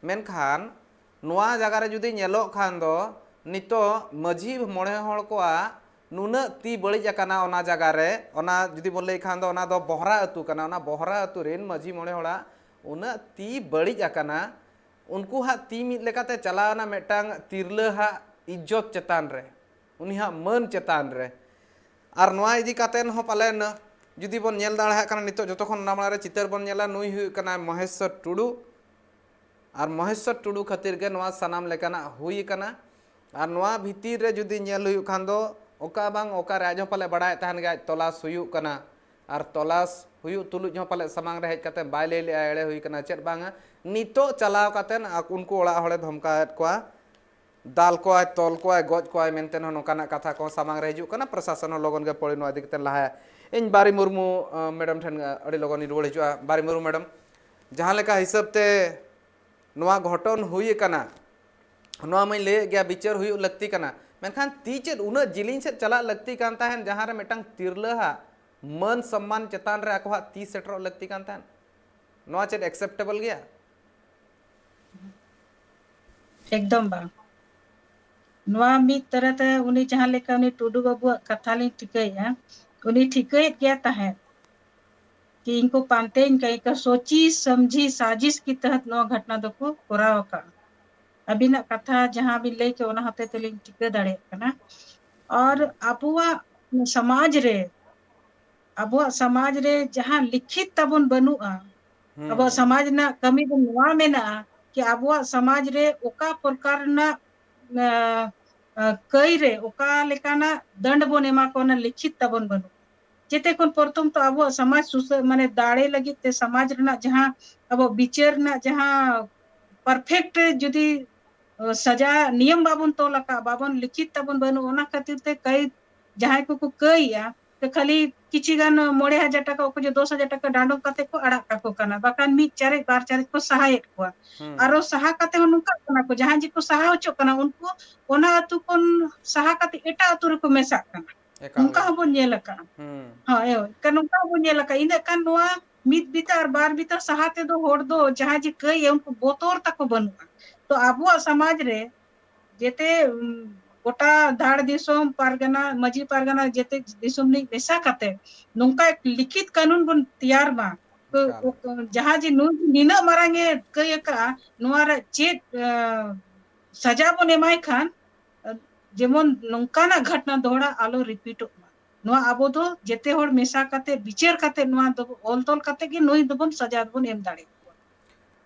मेनखान नोआ जगह रे जुदी नेलो खान दो नितो मझी मोड़े हड़ कोआ नुना ती बड़ी अकाना ओना जगह रे ओना जुदी बोल ले खान दो ओना दो बहरा अतु कना ओना बहरा अतु रेन मझी मोड़े हड़ा उना ती बड़ी अकाना उनको हा ती मिद लेकाते चलाना मेटांग तिरला हा इज्जत चेतान रे उनी हा मन चेतान रे आर नोआ इदी कातेन हो पालेन जुदी बन नेल दाड़ा कना नितो जतो खन नामला रे चितर बन नेला नुई हुई कना महेश्वर टुडू और महेश्वर टुडू खातिर के नोआ सनाम लेकाना हुई कना और नोआ भीतिर रे जुदी नेल हुई खान दो ओका बांग ओका राज हो पाले बड़ाय तहन गे तलाश हुई कना और तलाश हुई तुलुज हो पाले समांग रे हेज काते बाय ले एड़े हुई कना चेत बांगा नितो चलाव कातेन उनको ओड़ा हड़े धमकाएत कोआ दाल को तल को गज को मेनते नोकाना कथा को सामांग रे हिजुक कना प्रशासन लगन गे पड़ी नो दिकते लहा इन बारी मुर्मू मैडम ठन अड़ी लगन रुवाड़ हिजुआ बारी मुर्मू मैडम जहां लेका हिसाब ते नोआ घटन हुई कना नोआ मैं ले गया बिचार हुई लगती कना मेनखान ती चेद उना जिलिंग से चला लगती कान ताहन जहां रे मेटांग तिरला हा मन सम्मान चेतान रे आको ती सेटर लगती कान ताहन नोआ चेद एक्सेप्टेबल गया एकदम बा नोआ मिद तरह ते उनी जहां लेका उनी टुडू बाबू कथा लिंग ठिकैया उनी ठिकैत गया ताहे कि इनको पानते कहीं का सोची समझी साजिश की तहत नोआ घटना दो को कोराव का अभी ना कथा जहां भी ले के ओना हते ते लिंग ठिकै दाड़े कना और अबुआ समाज रे जहां लिखित तबन बनुआ अब समाज ना कमी दो नोआ मेना कि अबुआ समाज रे ओका प्रकार ना कई रे ओका लेकाना दंड बन एमा को ना लिखित तबन बनु जेते कोन प्रथम तो अबुआ समाज माने दाड़े लगी ते समाज रना जहां अब विचार ना जहां परफेक्ट जुदी सजा नियम बाबन तो लका बाबन लिखित तबन बनु ओना खातिर ते कई जहां को कईया तो खाली किछि गान 9,000 टाका को जो 2,000 टाका डांडो काते को अड़ा काको कना बाकान मी चारे बार चारे को सहायक को आरो सहा काते नुका कना को जहां जी को सहा होचो कना उनको ओना अतु कोन सहा काते एटा अतु रे को मेसा कना उनका हबन नेल का हां ए कन उनका हबन नेल का इन कान नोआ मित बितार बार बितार सहा ते दो होड़ दो जहां जी कई उनको बोतोर तक बनु तो आबुआ समाज रे जेते गोटा धाड़ दिसोम पारगना मजी पारगना जेते दिसोम नि बेसा काते नोंका एक लिखित कानून बन तैयार बा तो जहां जी निना मारांगे कई का नोआरा चेत सजा बन एमाय खान जेमन नोंका ना घटना दोहरा आलो रिपीटो नोआ आबो दो जेते होड़ मेसा काते विचार काते नोआ दो ऑल तोल काते कि नोई दोबन सजा बन एम दाड़े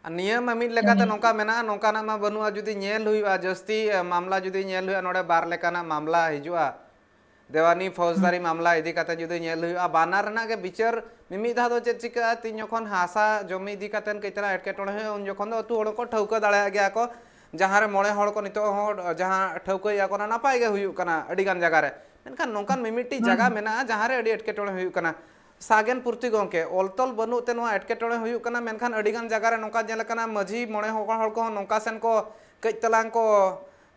नियम मिद लेकाते नोका मेना नोकाना मा बनुआ जुदी नेल हुआ जस्ती मामला जुदी नेल हुआ नोडे बार लेकाना मामला हिजुआ देवानी फौजदारी मामला इदी काते जुदी नेल हुआ बानार रना के बिचार मिमी धा दो चेत चिका तीन जखन हासा जमी इदी कातेन कइतरा एटकेटोणे हुआ उन जखन दो तु होड़ को ठौका दाड़ा गया को जहां रे मोड़े होड़ को नितो हो जहां ठौकइया को ना नापाय गे हुयु कना अडी गान जगह रे मेनखान नोकान मिमिटी जगह मेना जहां रे अडी एटकेटोणे हुयु कना सागेन पुर्ति गंके ऑलतल बनुते नोआ एटकेटोणे हुयु कना मेनखान अडिगान जगह रे नोका जेल कना मझी मोड़े हड़ को नोका सेन को कई तलांग को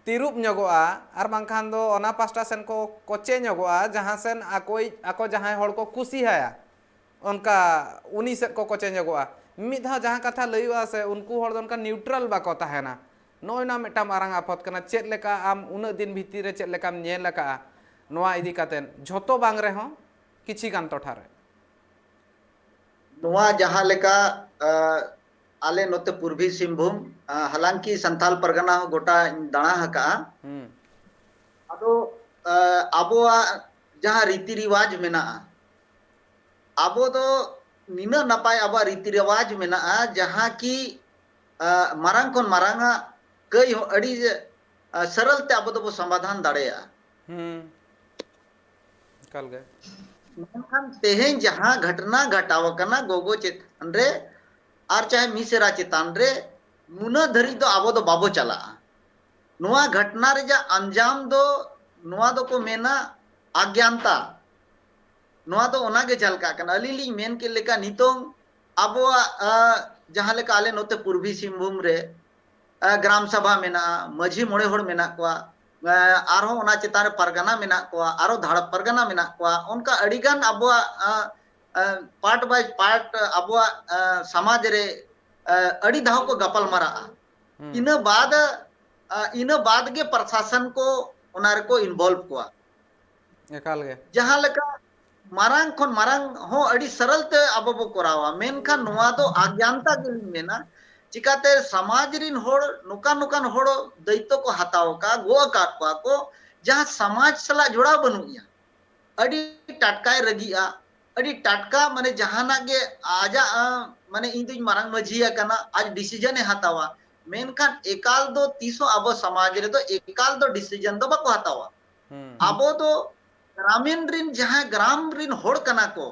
तिरुप नगोआ आर बांखान दो ओना पास्टा सेन को कोचे नगोआ जहां सेन आको जहां हड़ को खुशी हाया उनका उनी से को कोचे नगोआ मिद धा जहां कथा लयुआ से उनको हड़ उनका न्यूट्रल बाको ताहेना नोय ना मेटा मारांग आफत कना चेत लेका आम उना दिन भीतिर रे चेत लेकाम नेल लका नोआ इदी कातेन झोतो बांग रे हो किछि गान टोठा रे नोआ जहां लेका आले नोते पूर्वी सिंहभूम हालांकि संथाल परगना गोटा दाणा हका अदो आबोआ जहां रीति रिवाज मेना आबो दो निना नपाय आबो रीति रिवाज मेना जहां की मारांग कोन मारांगा कई अड़ी सरल ते आबो दो समाधान दाड़ेया कल गए मेनखान तेहें जहां घटना घटाव कना गोगो चेतन रे आर चाहे मिसेरा चेतान रे नुना धरी दो आबो दो बाबो चला नोआ घटना रे जा अंजाम दो नोआ दो को मेना अज्ञानता नोआ दो ओना गे झलका कना अली ली मेन के लेका नितोंग अबोआ जहां लेका आले नोते पूर्वी सिंहभूम रे ग्राम सभा मेना माझी मोड़े होड़ मेना कोआ आरो ओना चितान परगना मेना कोआ आरो धाड़ परगना मेना कोआ उनका अड़ीगान अबोआ पार्ट बाय पार्ट अबोआ समाज रे अड़ी धाव को गपल मरा इना बाद के प्रशासन को ओना रे को इन्वॉल्व कोआ एकाल गे जहां लेका मारांग खन मारांग हो अड़ी सरल ते अबो बो करावा मेनखान नोआ दो अज्ञानता के मेना चिकाते समाज रिन होड़ नुकान नुकान होड़ दायित्व को हताव का गो का को जहां समाज सला जुड़ा बनुया अड़ी टटकाय रगिया अड़ी टटका माने जहाना के आजा माने इन दुई मारांग मझिया कना आज डिसीजन हतावा मेनखान एकाल दो तीसो अबो समाज रे दो एकाल दो डिसीजन दो बको हतावा अबो दो ग्रामीण रिन जहां ग्राम रिन होड़ कना को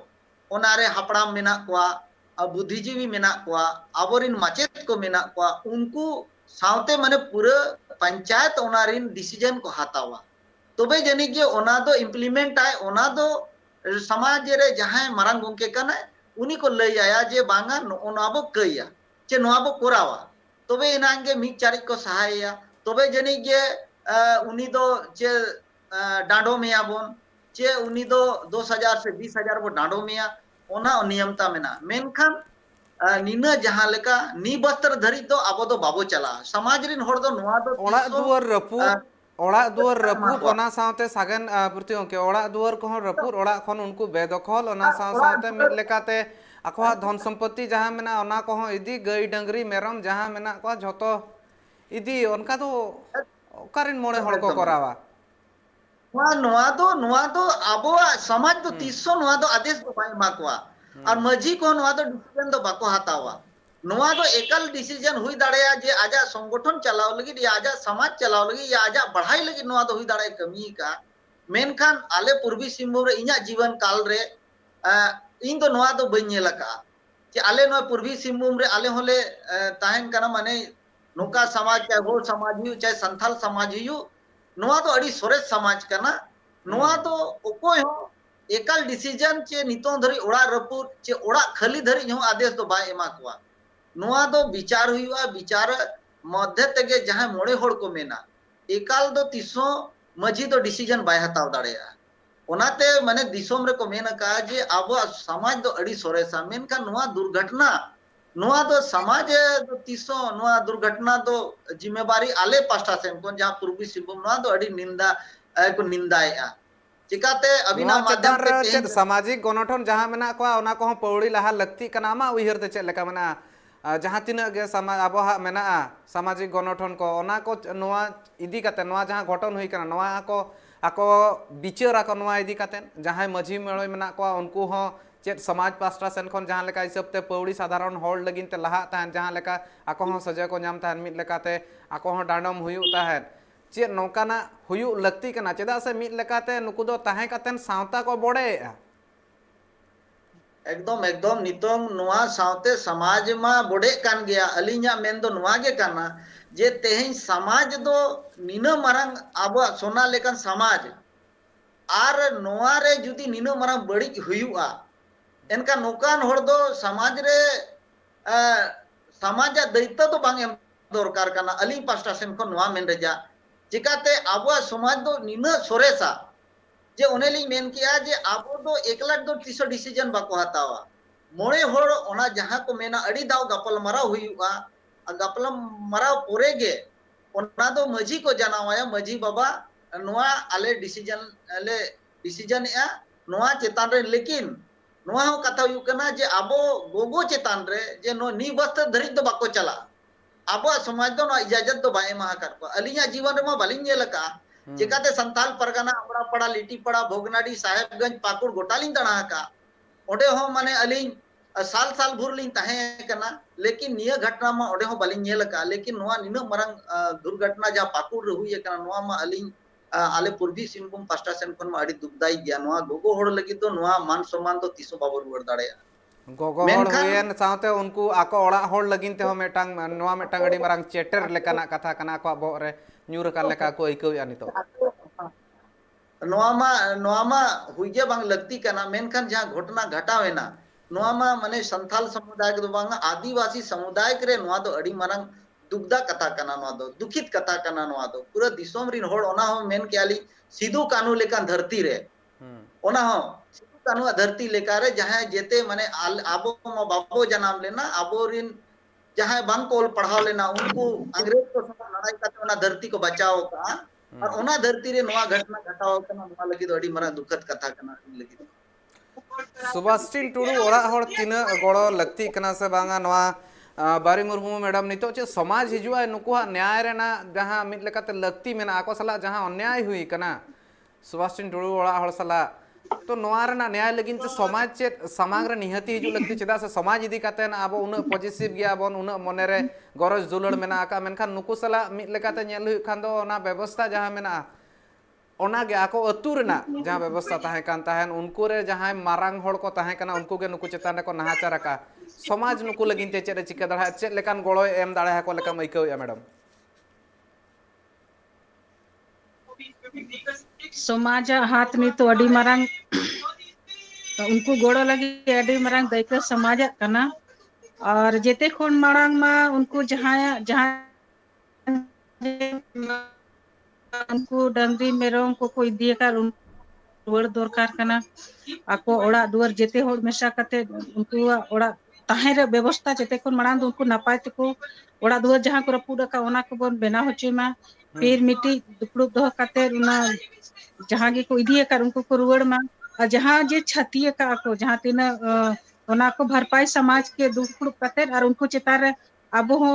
ओनारे हपड़ाम मेना कोआ बुद्धिजीवी मेना कोआ अबोरिन माचेत को मेना कोआ उनको सावते माने पूरा पंचायत ओनारिन डिसीजन को हतावा तबे जनी के ओना दो इम्प्लीमेंट आए ओना दो समाज रे जहां मारांग गोंके कना उनी को लई आया जे बांगा ओना बो कइया चे नोआ बो कोरावा तबे इनांगे मिक चारिक को सहायया तबे जनी के उनी दो चे डांडो मेया बोन चे उनी दो 10,000 से 20,000 वो डांडो मिया ओना नियमता मेना मेनखान निना जहां लेका नी बस्तर धरी दो आबो दो बाबो चला समाज रिन होड़ दो नोआ दो ओड़ा दुआर रपूद ओना सावते सागन प्रतियों के ओड़ा दुआर को रपूद ओड़ा खन उनको बेदखल ओना सावते मिद लेकाते आकोहा धन संपत्ति जहां मेना ओना को इदी गई डंगरी मेरम जहां मेना को झोतो इदी उनका तो ओकारिन मोड़े होड़ को करावा नोआ दो आबो समाज दो 300 नोआ दो आदेश दो बाय माकवा और मजी को नोआ दो डिसीजन दो बाको हतावा नोआ दो एकल डिसीजन हुई दाड़ेया जे आजा संगठन चलाव लगी या आजा समाज चलाव लगी या आजा बढ़ाई लगी नोआ दो हुई दाड़े कमी का मेनखान आले पूर्वी सिंहभूम रे इना जीवन काल रे इन दो नोआ दो बई नेलका जे आले नोआ पूर्वी सिंहभूम रे आले होले ताहेन कना माने नोका समाज चाहे वो समाज हुई चाहे संथाल समाज हुई नोआ तो अड़ी सोरेस समाज कना नोआ तो ओकोय हो एकल डिसीजन चे नितों धरी ओड़ा रपूर चे ओड़ा खाली धरी हो आदेश तो बाय एमा कोआ नोआ दो विचार हुआ विचार मध्य तगे जहां मोड़े होड़ को मेना एकाल दो 300 मजी दो डिसीजन बाय हताव दाड़ेया ओनाते माने दिसोम रे को मेना का जे अब समाज दो अड़ी सोरेसा मेनका नोआ दुर्घटना नोआ दो समाज दो 300 नोआ दुर्घटना दो जिम्मेवारी आले पास्टा सेन को जहां पूर्वी सिंहभूम नोआ दो अड़ी निंदा को निंदाया चिकाते अभिना माध्यम रे चेद सामाजिक गणठन जहां मेना को ओना को पौड़ी लहा लगती कनामा उहिर ते चेद लेका मेना जहां तिना गे समाज आबोहा मेना सामाजिक गणठन को ओना को नोआ इदी काते नोआ जहां घटन हुई कना नोआ को आको बिचार आको नोआ इदी काते जहां मझी मेळोय मेना को उनको हो चेद समाज पास्टा सेन खन जहां लेका हिसाब ते पौड़ी साधारण होड़ लगिन ते लहा ताहन जहां लेका आको हो सजा को नाम ताहन मिद लेकाते आको हो डांडम हुयु ताहन चे नौकाना हुयु लगती कना चेदा से मिद लेकाते नुकु दो ताहे कातेन सावता को बड़े एकदम एकदम नितोंग नोआ सावते समाज मा बड़े कान गया अलिया मेन दो नोआ गे काना जे तेहें समाज दो निना मारंग आबो सोना लेकन समाज आर नोआ रे जुदी निना मारंग बड़ी हुयुआ एनका नोकान होड़ दो समाज रे समाज दायित्व तो बांग एम दरकार काना अली पास्टा सेन को नोआ मेन रेजा चिकाते आबो समाज दो निना सोरेसा जे ओनेली मेन किया जे आबो दो 1,00,000 दो 300 डिसीजन बाको हतावा मोड़े होड़ ओना जहां को मेना अड़ी दाव गपल मराव हुयुआ गपल मराव पोरे गे ओना दो मजी को जनावाया मजी बाबा नोआ आले डिसीजन या नोआ चेतान रे लेकिन नोआ हो कथा हुयु कना जे आबो गोगो चेतान रे जे नो नी बस्तर धरी दो बाको चला आबो समाज दो नो इजाजत दो बाय मा कर को अलिया जीवन रे मा बालिन जेलका चिकाते संताल परगना अमड़ा पड़ा लिटी पड़ा भोगनाडी साहेबगंज पाकुड़ गोटालिन तणा का ओडे हो माने अलिन साल साल भूर लिन ताहे कना लेकिन निया घटना मा ओडे हो बालिन जेलका लेकिन नोआ निना मरंग दुर्घटना जा पाकुड़ रे हुई कना नोआ मा अलिन आले पूर्वी सिंहभूम पास्टा सेन खन मा अड़ी दुबदाई गया नोआ गोगो होड़ लगी तो नोआ मान सम्मान तो 300 बाबर रुवाड़ दाड़ेया गोगो होड़ हुयन सावते उनको आको ओड़ा होड़ लगिन ते हो मेटांग नोआ मेटांग अड़ी मारंग चेटर लेकाना कथा कना को बो रे न्यूर का लेका को इकौ या नितो नोआ मा हुईगे बांग लगती कना मेनखान जहां घटना घटावेना नोआ मा माने संथाल समुदाय के बांग आदिवासी समुदाय के नोआ दो अड़ी मारंग दुग्धा कथा कना नोआ दो दुखित कथा कना नोआ दो पूरा दिसोम रिन होड़ ओना हो मेन केली सिदु कानू लेकान धरती रे ओना हो सिदु कानू धरती लेकारे जहां जेते माने आबो मा बाबो जनाम लेना आबो रिन जहां बांग को पढ़ाव लेना उनको अंग्रेज को लड़ाई करते ओना धरती को बचाओ का और ओना धरती रे नोआ घटना घटाओ कना नोआ लगी दो अड़ी मरा दुखद कथा कना लगी सुभाषचंद्र टुडू ओड़ा होड़ तीना गड़ो लगती कना से बांगा नोआ बारी मुर्मू मैडम नितो चे समाज हिजुआ नुकुहा न्याय रेना जहां मिद लेकाते लगती मेना आको सला जहां अन्याय हुई कना सुभाषचंद्र टुडू ओड़ा होड़ सला तो नोआ रेना न्याय लगिन ते समाज चे समाज रे निहती हिजु लगती चेदा से समाज इदी काते ना आबो उना पॉजिटिव गया बोन उना मने रे गरज दुलड़ मेना आका मेनखान नुकु सला मिद लेकाते नेल हुई खान दो ओना व्यवस्था जहां मेना ओना गे आको अतु रेना जहां व्यवस्था ताहे कान ताहेन उनको रे जहां मारांग होड़ को ताहे कना उनको गे नुकु चेतान रे को नहाचार का समाज नुकु लगिन ते चेरे चिका दड़ा चेत लेकान गड़ो एम दाड़े हा को लेका मैकौया मैडम समाज हाथ में तो अड़ी मारंग तो उनको गोड़ो लगी अड़ी मारंग दैक समाज कना और जेते खोन मारंग मा उनको जहां जहां उनको डंगरी मेरम को इदी कर रुआड़ दरकार कना आको ओड़ा दुआर जेते होड़ मेशा कते उनको ओड़ा ताहे रे व्यवस्था जेते खोन मारंग दो उनको नापाय तको ओड़ा दुआर जहां को रपुड का ओना को बोन बेना होचेमा फिर मिट्टी दुपड़ुब दो कते उना जहां गे को इदी कर उनको को रुआड़ मा और जहां जे छतिए का को जहां तीना ओना को भरपाई समाज के दुपड़ुब कते और उनको चेतार अब हो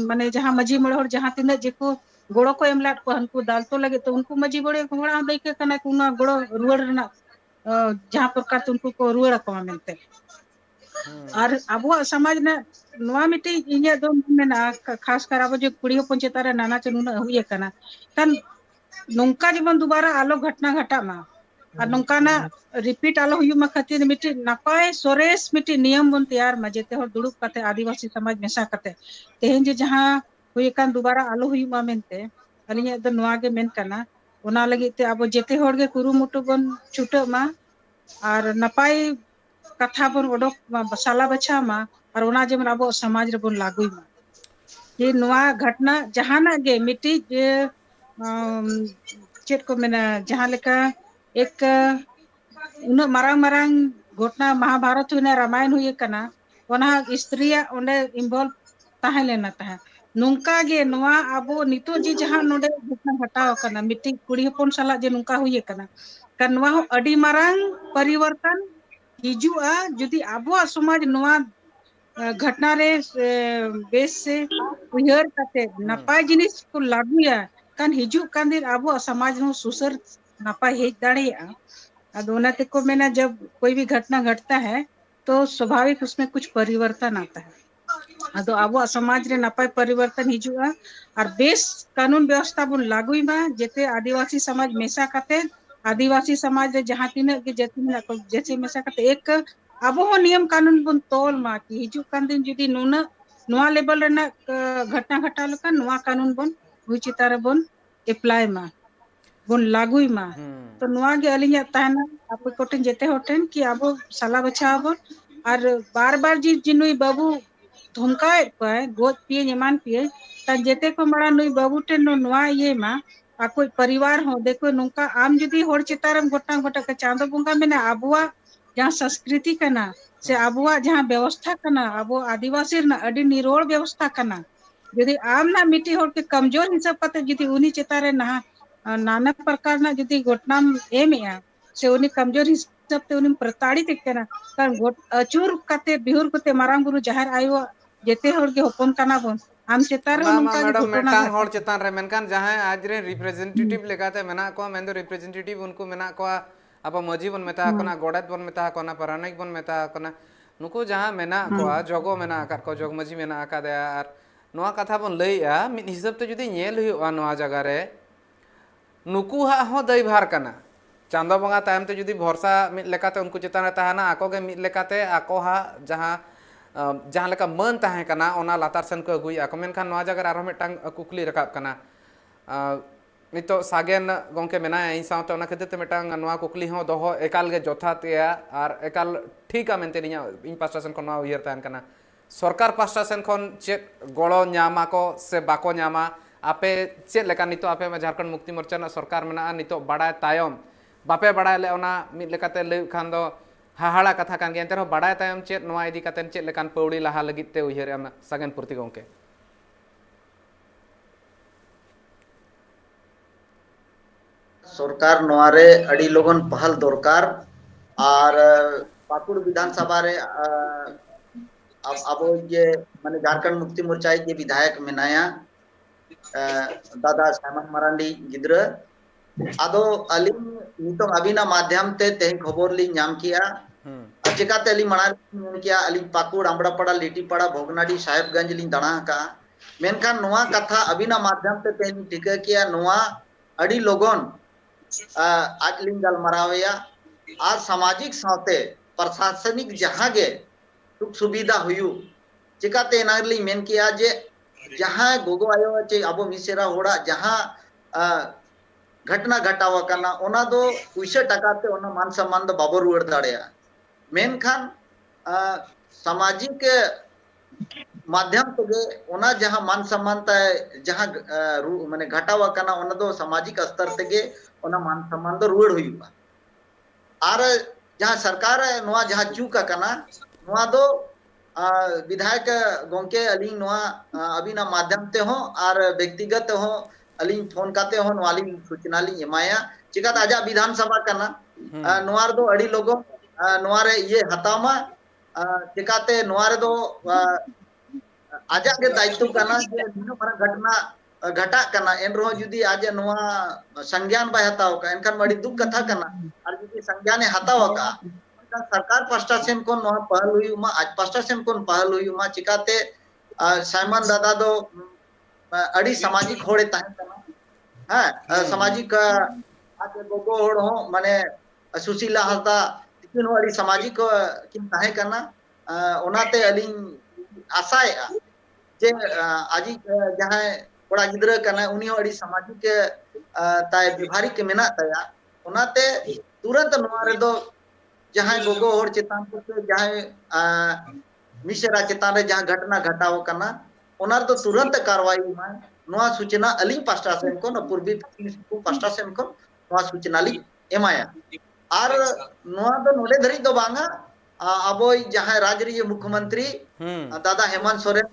माने जहां मजी मोड़ होड़ जहां तीना जेको गोड़ो को एमलाट को उनको दाल तो लगे तो उनको मजी बड़े घोड़ा देखे कना कुना गोड़ो रुआड़ रना जहां प्रकार उनको को रुआड़ को मेनते और अब समाज ने नोआ मिट्टी इन्या दो मेना खास कर अब जो कुड़ी हपन चेतारे नाना चनुना हुए कना तन नोंका जीवन दोबारा आलो घटना घटा मा और नोंका ना रिपीट आलो हुई मा खातिर मिट्टी नापाय सोरेस मिट्टी नियम बन तैयार मा जेते हो दुड़ुब कते आदिवासी समाज मेसा कते तेहेन जे जहां हुई कान दोबारा आलो हुई मा मेनते अलिया द नोआ गे मेन कना ओना लगी ते अब जेते होड़ गे कुरुमुटु बन छुटा मा और नापाय कथा बन ओडक साला बछा मा और ओना जेमन अब समाज रे बन लागुई मा ये नोआ घटना जहाना गे मिट्टी जे चेत को मेना जहां लेका एक उना मारांग मारांग घटना महाभारत हुई रामायण हुई कना ओना स्त्रिया ओंडे इन्वॉल्व ताहे लेना ताहे नुंका गे नोआ अबो नितो जी जहां नोडे घटना घटाव कना मिट्टी कुड़ी हपन साला जे नुंका हुई कना कर नोआ हो अडी मारांग परिवर्तन हिजुआ जुदी अबो समाज नोआ घटना रे बेस से उयहर कते नपाय जिनिस को लागुया कान हिजु कान दिन अबो समाज नो सुसर नपाय हेज दाड़िया अदोना ते को मैंने जब कोई भी घटना घटता है तो स्वाभाविक उसमें कुछ परिवर्तन आता है अदो अब समाज रे नपाय परिवर्तन हिजुआ और बेस कानून व्यवस्था बुन लागुई मा जेते आदिवासी समाज मेसा कते आदिवासी समाज रे जहां तीन के जैसे मेसा कते एक अब हो नियम कानून बुन तोल मा कि हिजु कान दिन जुदी नुना नोआ लेवल रेना घटना घटा लका नोआ कानून बुन हुई चितारे बुन अप्लाई मा बुन लागुई मा तो नोआ गे अलिया ताना आप कोटेन जेते होटेन कि अब साला बचा अब और बार बार जी जिनुई बाबू धमकाए पाए गोद पिए एमान पिए ता जेते को मड़ा नुई बाबू टेन नोआ ये मा कोई परिवार हो देखो नुका आम जुदी होड़ चितारम गोटा गोटा के चांदो बुंगा मेना आबुआ जहां संस्कृति कना से आबुआ जहां व्यवस्था कना अबो आदिवासी ना अडी निरोड़ व्यवस्था कना यदि आम ना मिट्टी होड़ के कमजोर हिसाब कते जुदी उनी चितारे ना नाना प्रकार ना जुदी घटना एमिया से उनी कमजोर हिसाब ते उनी प्रताड़ित कना कारण गोट अचूर कते बिहुर कते मारांग गुरु जहार आयो जेते होड़ के होपन कना बोन आम चितारे नुका मैडम मेटांग होड़ चितान रे मेनकान जहां आज रे रिप्रेजेंटेटिव लेकाते मेना को मेंदो रिप्रेजेंटेटिव उनको मेना को अब मजी बन मेता कोना गोड़ात बन मेता कोना परानिक बन मेता कोना नुको जहां मेना को जगो मेना आकार को जग मजी मेना आका दे आर नोआ कथा बन लइया मिद हिसाब ते जुदी नेल हुआ नोआ जगह रे नुकु हा हो दैभार कना चांदो बंगा तायम ते जुदी भरोसा मिद लेकाते उनको चितान ताहाना आको गे मिद लेकाते आको हा जहां जहां लेका मन ताहे कना ओना लातार सेन को अगुई आको मेनखान नोआ जगह आरो मिटांग कुकली रकाब कना नितो सागेन गोंके मेना इन साउते ओना खातिर ते मिटांग नवा कुकली हो दोहो एकाल गे जथात या आर एकाल ठीका मेनते निया इन पास्टा सेन कोन उयर तान कना सरकार पास्टा सेन कोन चेक गड़ो न्यामा को से बाको न्यामा आपे चेक लेका नितो आपे झारखंड मुक्ति मोर्चा ना सरकार मेना नितो बाडाय तायम बापे बाडाय ले ओना मिद लेकाते ले खान दो हाहाड़ा कथा कान गे एंते रहो बाडाय तायम चेक नवा इदी कातेन चेक लेकान पौड़ी लाहा लगित ते उयर एम सागेन पुरती गोंके सरकार नोआरे अड़ी लोगन पहल दरकार और पाकुड़ विधानसभा रे अब ये माने झारखंड मुक्ति मोर्चा ये विधायक मेनाया दादा सामन मरांडी गिद्र आदो अलिंग नितो अबिना माध्यम ते तेह खबर ली नाम किया चिकाते अली मना किया अली पाकुड़ आमड़ापाड़ा लिटीपाड़ा भोगनाडी साहेबगंज ली दाणा का मेनखान नोआ कथा अबिना माध्यम ते तेह टिका किया नोआ अड़ी लोगन आज लिंग गलमरावया आज सामाजिक साथे प्रशासनिक जहाँ गे सुख सुविधा हुयु चिकाते नागली मेन किया जे जहाँ गोगो आयो चे अबो मिसेरा होड़ा जहाँ घटना घटावा करना ओना दो पुइसे टकाते ओना मान सम्मान दो बाबो रुवर दाड़ेया मेनखान सामाजिक माध्यम तगे ओना जहाँ मान सम्मान ताय जहाँ माने घटावा करना ओना दो सामाजिक स्तर तगे ओना मान सम्मान दो रुवर हुयुआ आर जहाँ सरकार नोआ जहाँ चूका करना नोआ दो विधायक गोंके अलिंग नोआ अबिना माध्यम ते हो और व्यक्तिगत हो अलिंग फोन काते हो नोआ अलिंग सूचना ली एमाया चिकात आजा विधानसभा करना नोआर दो अड़ी लोगो नोआरे ये हतामा चिकाते नोआरे दो आजा के दायित्व करना जे निनो मारा घटना घटा करना एन रहो जुदी आज नोआ संज्ञान बाय हताव का एनखान बड़ी दुख कथा करना और जुदी संज्ञाने हताव का सरकार पास्टा सेन कोन नोआ पहल हुई मा आज पास्टा सेन कोन पहल हुई मा चिकाते साइमन दादा दो अड़ी सामाजिक होड़े ताहे करना हां सामाजिक आज गोगो होड़ हो माने सुशीला हसदा तिकिन अड़ी सामाजिक किन ताहे करना ओनाते अलिंग आशाय जे आजी जहां कोड़ा गिद्रा करना उनी अड़ी सामाजिक ताय व्यवहारिक मेना ताया ओनाते तुरंत नोआ रे दो जहां गोगो होड़ चेतान को जहां मिसेरा चेतान रे जहां घटना घटाव करना ओनार तो तुरंत कार्रवाई मा नोआ सूचना अली पास्टा सेन को न पूर्वी पास्टा सेन को नोआ सूचना ली एमाया आर नोआ दो नोडे धरी दो बांगा अबो जहां राज्य मुख्यमंत्री दादा हेमंत सोरेन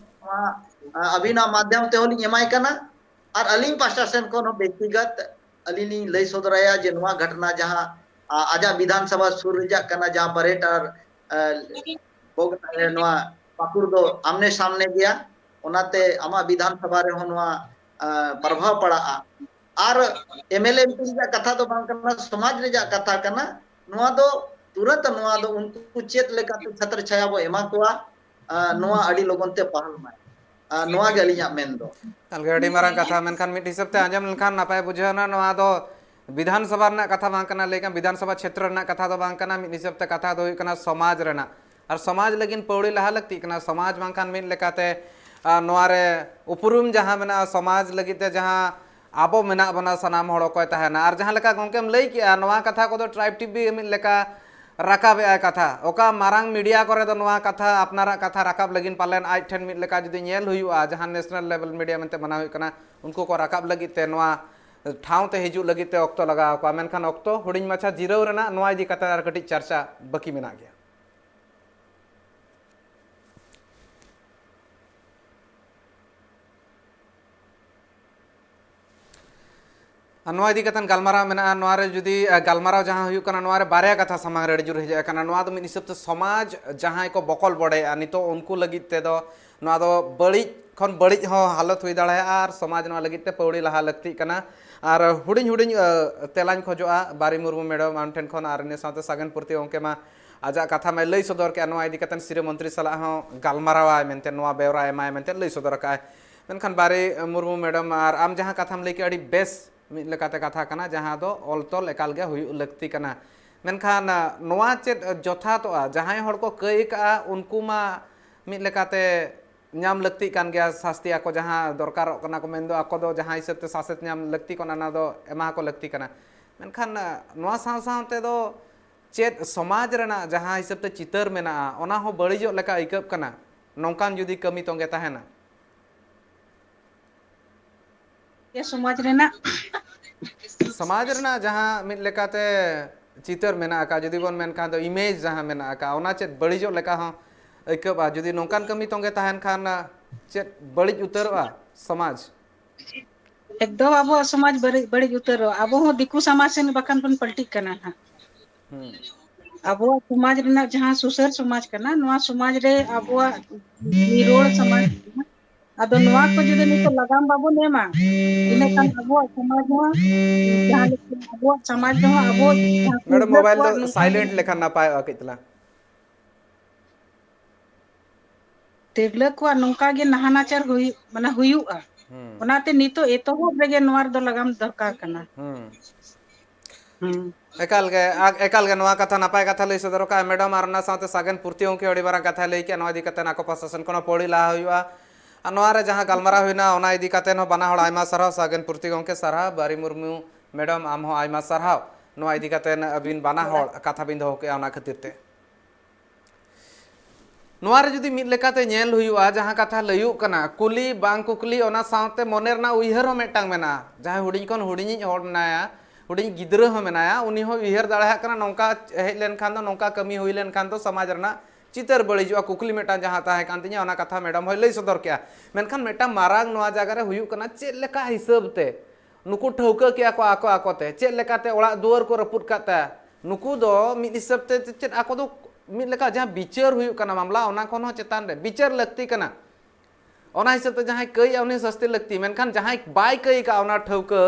अभिना माध्यम ते होली एमाय करना और अली पास्टा सेन को न व्यक्तिगत अली लई सोदराया जे नोआ घटना जहां आजा विधानसभा सुर रिजा करना जहां बरेट और नोआ पाकुड़ दो आमने सामने गया ओनाते आमा विधानसभा रे होनवा प्रभाव पड़ा और एमएलए एमपी जा कथा दो बांग करना समाज रे जा कथा करना नोआ दो तुरंत नोआ दो उनको चेत लेका छत्र छाया बो एमा कोआ नोआ अड़ी लोगन ते पहल मा नोआ गे अलिया मेन दो अलगड़ी मारंग कथा मेनखान मिट हिसाब ते आंजम लेनखान नापाय बुझाना नोआ दो विधानसभा रना कथा बांग करना लेकिन विधानसभा क्षेत्र रना कथा दो बांग करना मिट हिसाब ते कथा दो हुई समाज रना और समाज लगिन पौड़ी लहा लगती कना समाज बांखान मिट लेकाते नोआरे उपरुम जहाँ मेना समाज लगिते जहाँ आबो मेना बना सनाम हड़ो को तहना और जहाँ लेका गोंकेम लई किया नोआ कथा को ट्राइब टीवी मिट लेका राकाब ए कथा ओका मारांग मीडिया करे दो नोआ कथा अपनारा कथा राकाब लगिन पालेन आज ठेन मिट लेका जुदी नेल हुयुआ जहाँ नेशनल लेवल मीडिया मेनते बना हुई कना उनको को राकाब लगिते नोआ ठाव ते हिजु लगिते ऑक्तो लगा को मेनखान ऑक्तो हुडिंग माछा जिराव रना नोआ इदी कथा आर कटी चर्चा बाकी मेना गया नोआ इदी कतन गलमाराव मेना नोआरे जुदी गलमाराव जहाँ हुयुक कना नोआरे बारया कथा समांग रे जुर हिजा कना नोआ दो मिद हिसाब ते समाज जहाँ को बकल बड़े नितो उनको लगित ते दो नोआ दो बड़ी खन बड़ी हो हालत हुई दाड़ा और समाज नोआ लगित ते पौड़ी लहा लगती कना और हुडिंग हुडिंग तेलाñ खोजोआ बारी मुर्मू मैडम आम ठेन खन और ने साथे सागन पुरती ओंके मा आजा कथा में लई सदर के नोआ इदी कतन सिरे मंत्री सला हो गलमारावा मेनते नोआ बेवरा एमाय मेनते लई सदर का मेनखान बारी मुर्मू मैडम और आम जहाँ कथाम लई के अड़ी बेस मिद लेकाते कथा कना जहाँ दो ऑलतोल एकाल गे हुई लगती कना मेनखान नोआ चेत जथा तो जहाँ हड़ को कई का उनको मा मिद लेकाते ᱧᱟᱢ ᱞᱟᱹᱠᱛᱤ ᱠᱟᱱ ᱜᱮᱭᱟ ᱥᱟᱥᱛᱤ ᱟᱠᱚ ᱡᱟᱦᱟᱸ ᱫᱚᱨᱠᱟᱨᱚᱜ ᱠᱟᱱᱟ ᱠᱚ ᱢᱮᱱᱫᱚ ᱟᱠᱚ ᱫᱚ ᱡᱟᱦᱟᱸ ᱦᱤᱥᱟᱹᱵ ᱛᱮ ᱥᱟᱥᱮᱛ ᱧᱟᱢ ᱞᱟᱹᱠᱛᱤ ᱠᱟᱱᱟ ᱚᱱᱟ ᱫᱚ ᱮᱢᱟ ᱠᱚ ᱞᱟᱹᱠᱛᱤ ᱠᱟᱱᱟ ᱢᱮᱱᱠᱷᱟन ᱱᱚᱣᱟ ᱥᱟᱶ ᱛᱮᱫᱚ ᱪᱮᱫ ᱥᱚᱢᱟᱡᱽ ᱨᱮᱱᱟᱜ ᱡᱟᱦᱟᱸ ᱦᱤᱥᱟᱹᱵ ᱛᱮ ᱪᱤᱛᱟᱹᱨ ᱢᱮᱱᱟᱜᱼᱟ ᱚᱱᱟ ᱦᱚᱸ ᱵᱟᱹᱲᱤᱡᱚᱜ ᱞᱮᱠᱟ ᱟᱹᱭᱠᱟᱹᱜ ᱠᱟᱱᱟ ᱱᱚᱝᱠᱟᱱ ᱡᱩᱫᱤ ᱠᱟᱹᱢᱤ ᱛᱚᱸᱜᱮ ᱛᱟᱦᱮᱱᱟ समाज रेना समाज रना जहाँ मिद लेकाते चितर मेना का जुदी बन मेन खान दो इमेज जहाँ मेना का ओना चेत बड़िजो लेका हो अइकबा जुदी नोंकान कमी तोंगे तहन खान चेत बड़िज उतरवा समाज एकदम अब समाज बड़े बड़े उतर अब हो दिकु समाज से बखान पन पलटी कना हा अब समाज रेना जहाँ सुसर समाज कना नवा समाज रे अब निरोड़ समाज अदो नवा को जुदी नितो लगाम बाबू नेमा इने कान अब समाज हो जहाँ अब समाज हो अब मैडम मोबाइल दो साइलेंट लेखा नापाय अकितला तेगला को नौका गे नहानाचार हुई माने हुयुआ ओनाते नितो एतो हो रेगे नवार दो लगाम दरकार कना एकाल गे नवा कथा नापाय कथा लई सदर का मैडम आर ना साथे सागन पूर्तियों के अड़ी बारा कथा लई के नवा इदी कते नाको प्रशासन कोनो पड़ी ला हुआ नवा रे जहां गलमारा हुइना ओना इदी कते न बना हड़ आयमा सरहाव सागन पूर्ति गंके सरहाव बारी मुर्मू मैडम आम हो आयमा सरहाव नवा इदी कते अबिन बना हड़ कथा बिन दो के ओना खातिर ते नवा रे जुदी मिद लेकाते नेल हुइवा जहां कथा लयुक कना कुली बांग कुकली ओना साथे मोनेर ना उइहर हो मेटांग मेना जहां हुडिñ कोन हुडिñ हड़ मेनाया हुडिñ गिद्रा हो मेनाया उनी हो उइहर दाड़ा कना नोंका हेज लेन खान दो नोंका कमी हुइ लेन खान दो समाज रना चितर बड़िजुआ कुकली मेटा जहां ताहे कान तिया ओना कथा मैडम होय लई सदर केया मेनखान मेटा मारांग नवा जागा रे हुयुक कना चेद लेका हिसाब ते नुकु ठौका केया को आको आकोते चेद लेकाते ओड़ा दुआर को रपुट काता नुकु दो मिद हिसाब ते चेद आको दो मिद लेका जहां बिचार हुयुक कना मामला ओना कोन हो चेतान रे बिचार लगती कना ओना हिसाब ते जहां कई उनी सस्ते लगती मेनखान जहां बाय कई का ओना ठौका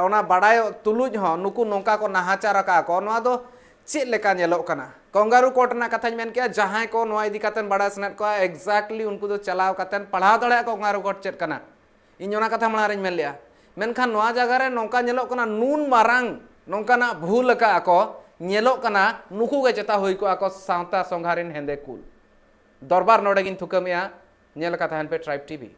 ओना बड़ाय तुलुज हो नुकु नोंका को नाहाचार का को नवा दो चेद लेका नेलोक कना कंगारू कोर्ट ना कथा मेन के जहां को नवा इदी कातन बड़ा सनत को एक्जैक्टली उनको तो चलाव कातन पढ़ाव दड़े को कंगारू कोर्ट चेद कना इन ओना कथा मणा रे मेन लिया मेनखान नवा जगह रे नोंका नेलोक कना नून मारांग नोंका ना भूल का को नेलोक कना नुकु गे चेता होई को आको सावता संघारिन हेंदे कुल दरबार नोडे गिन थुकमिया नेल कथा हन पे ट्राइब टीवी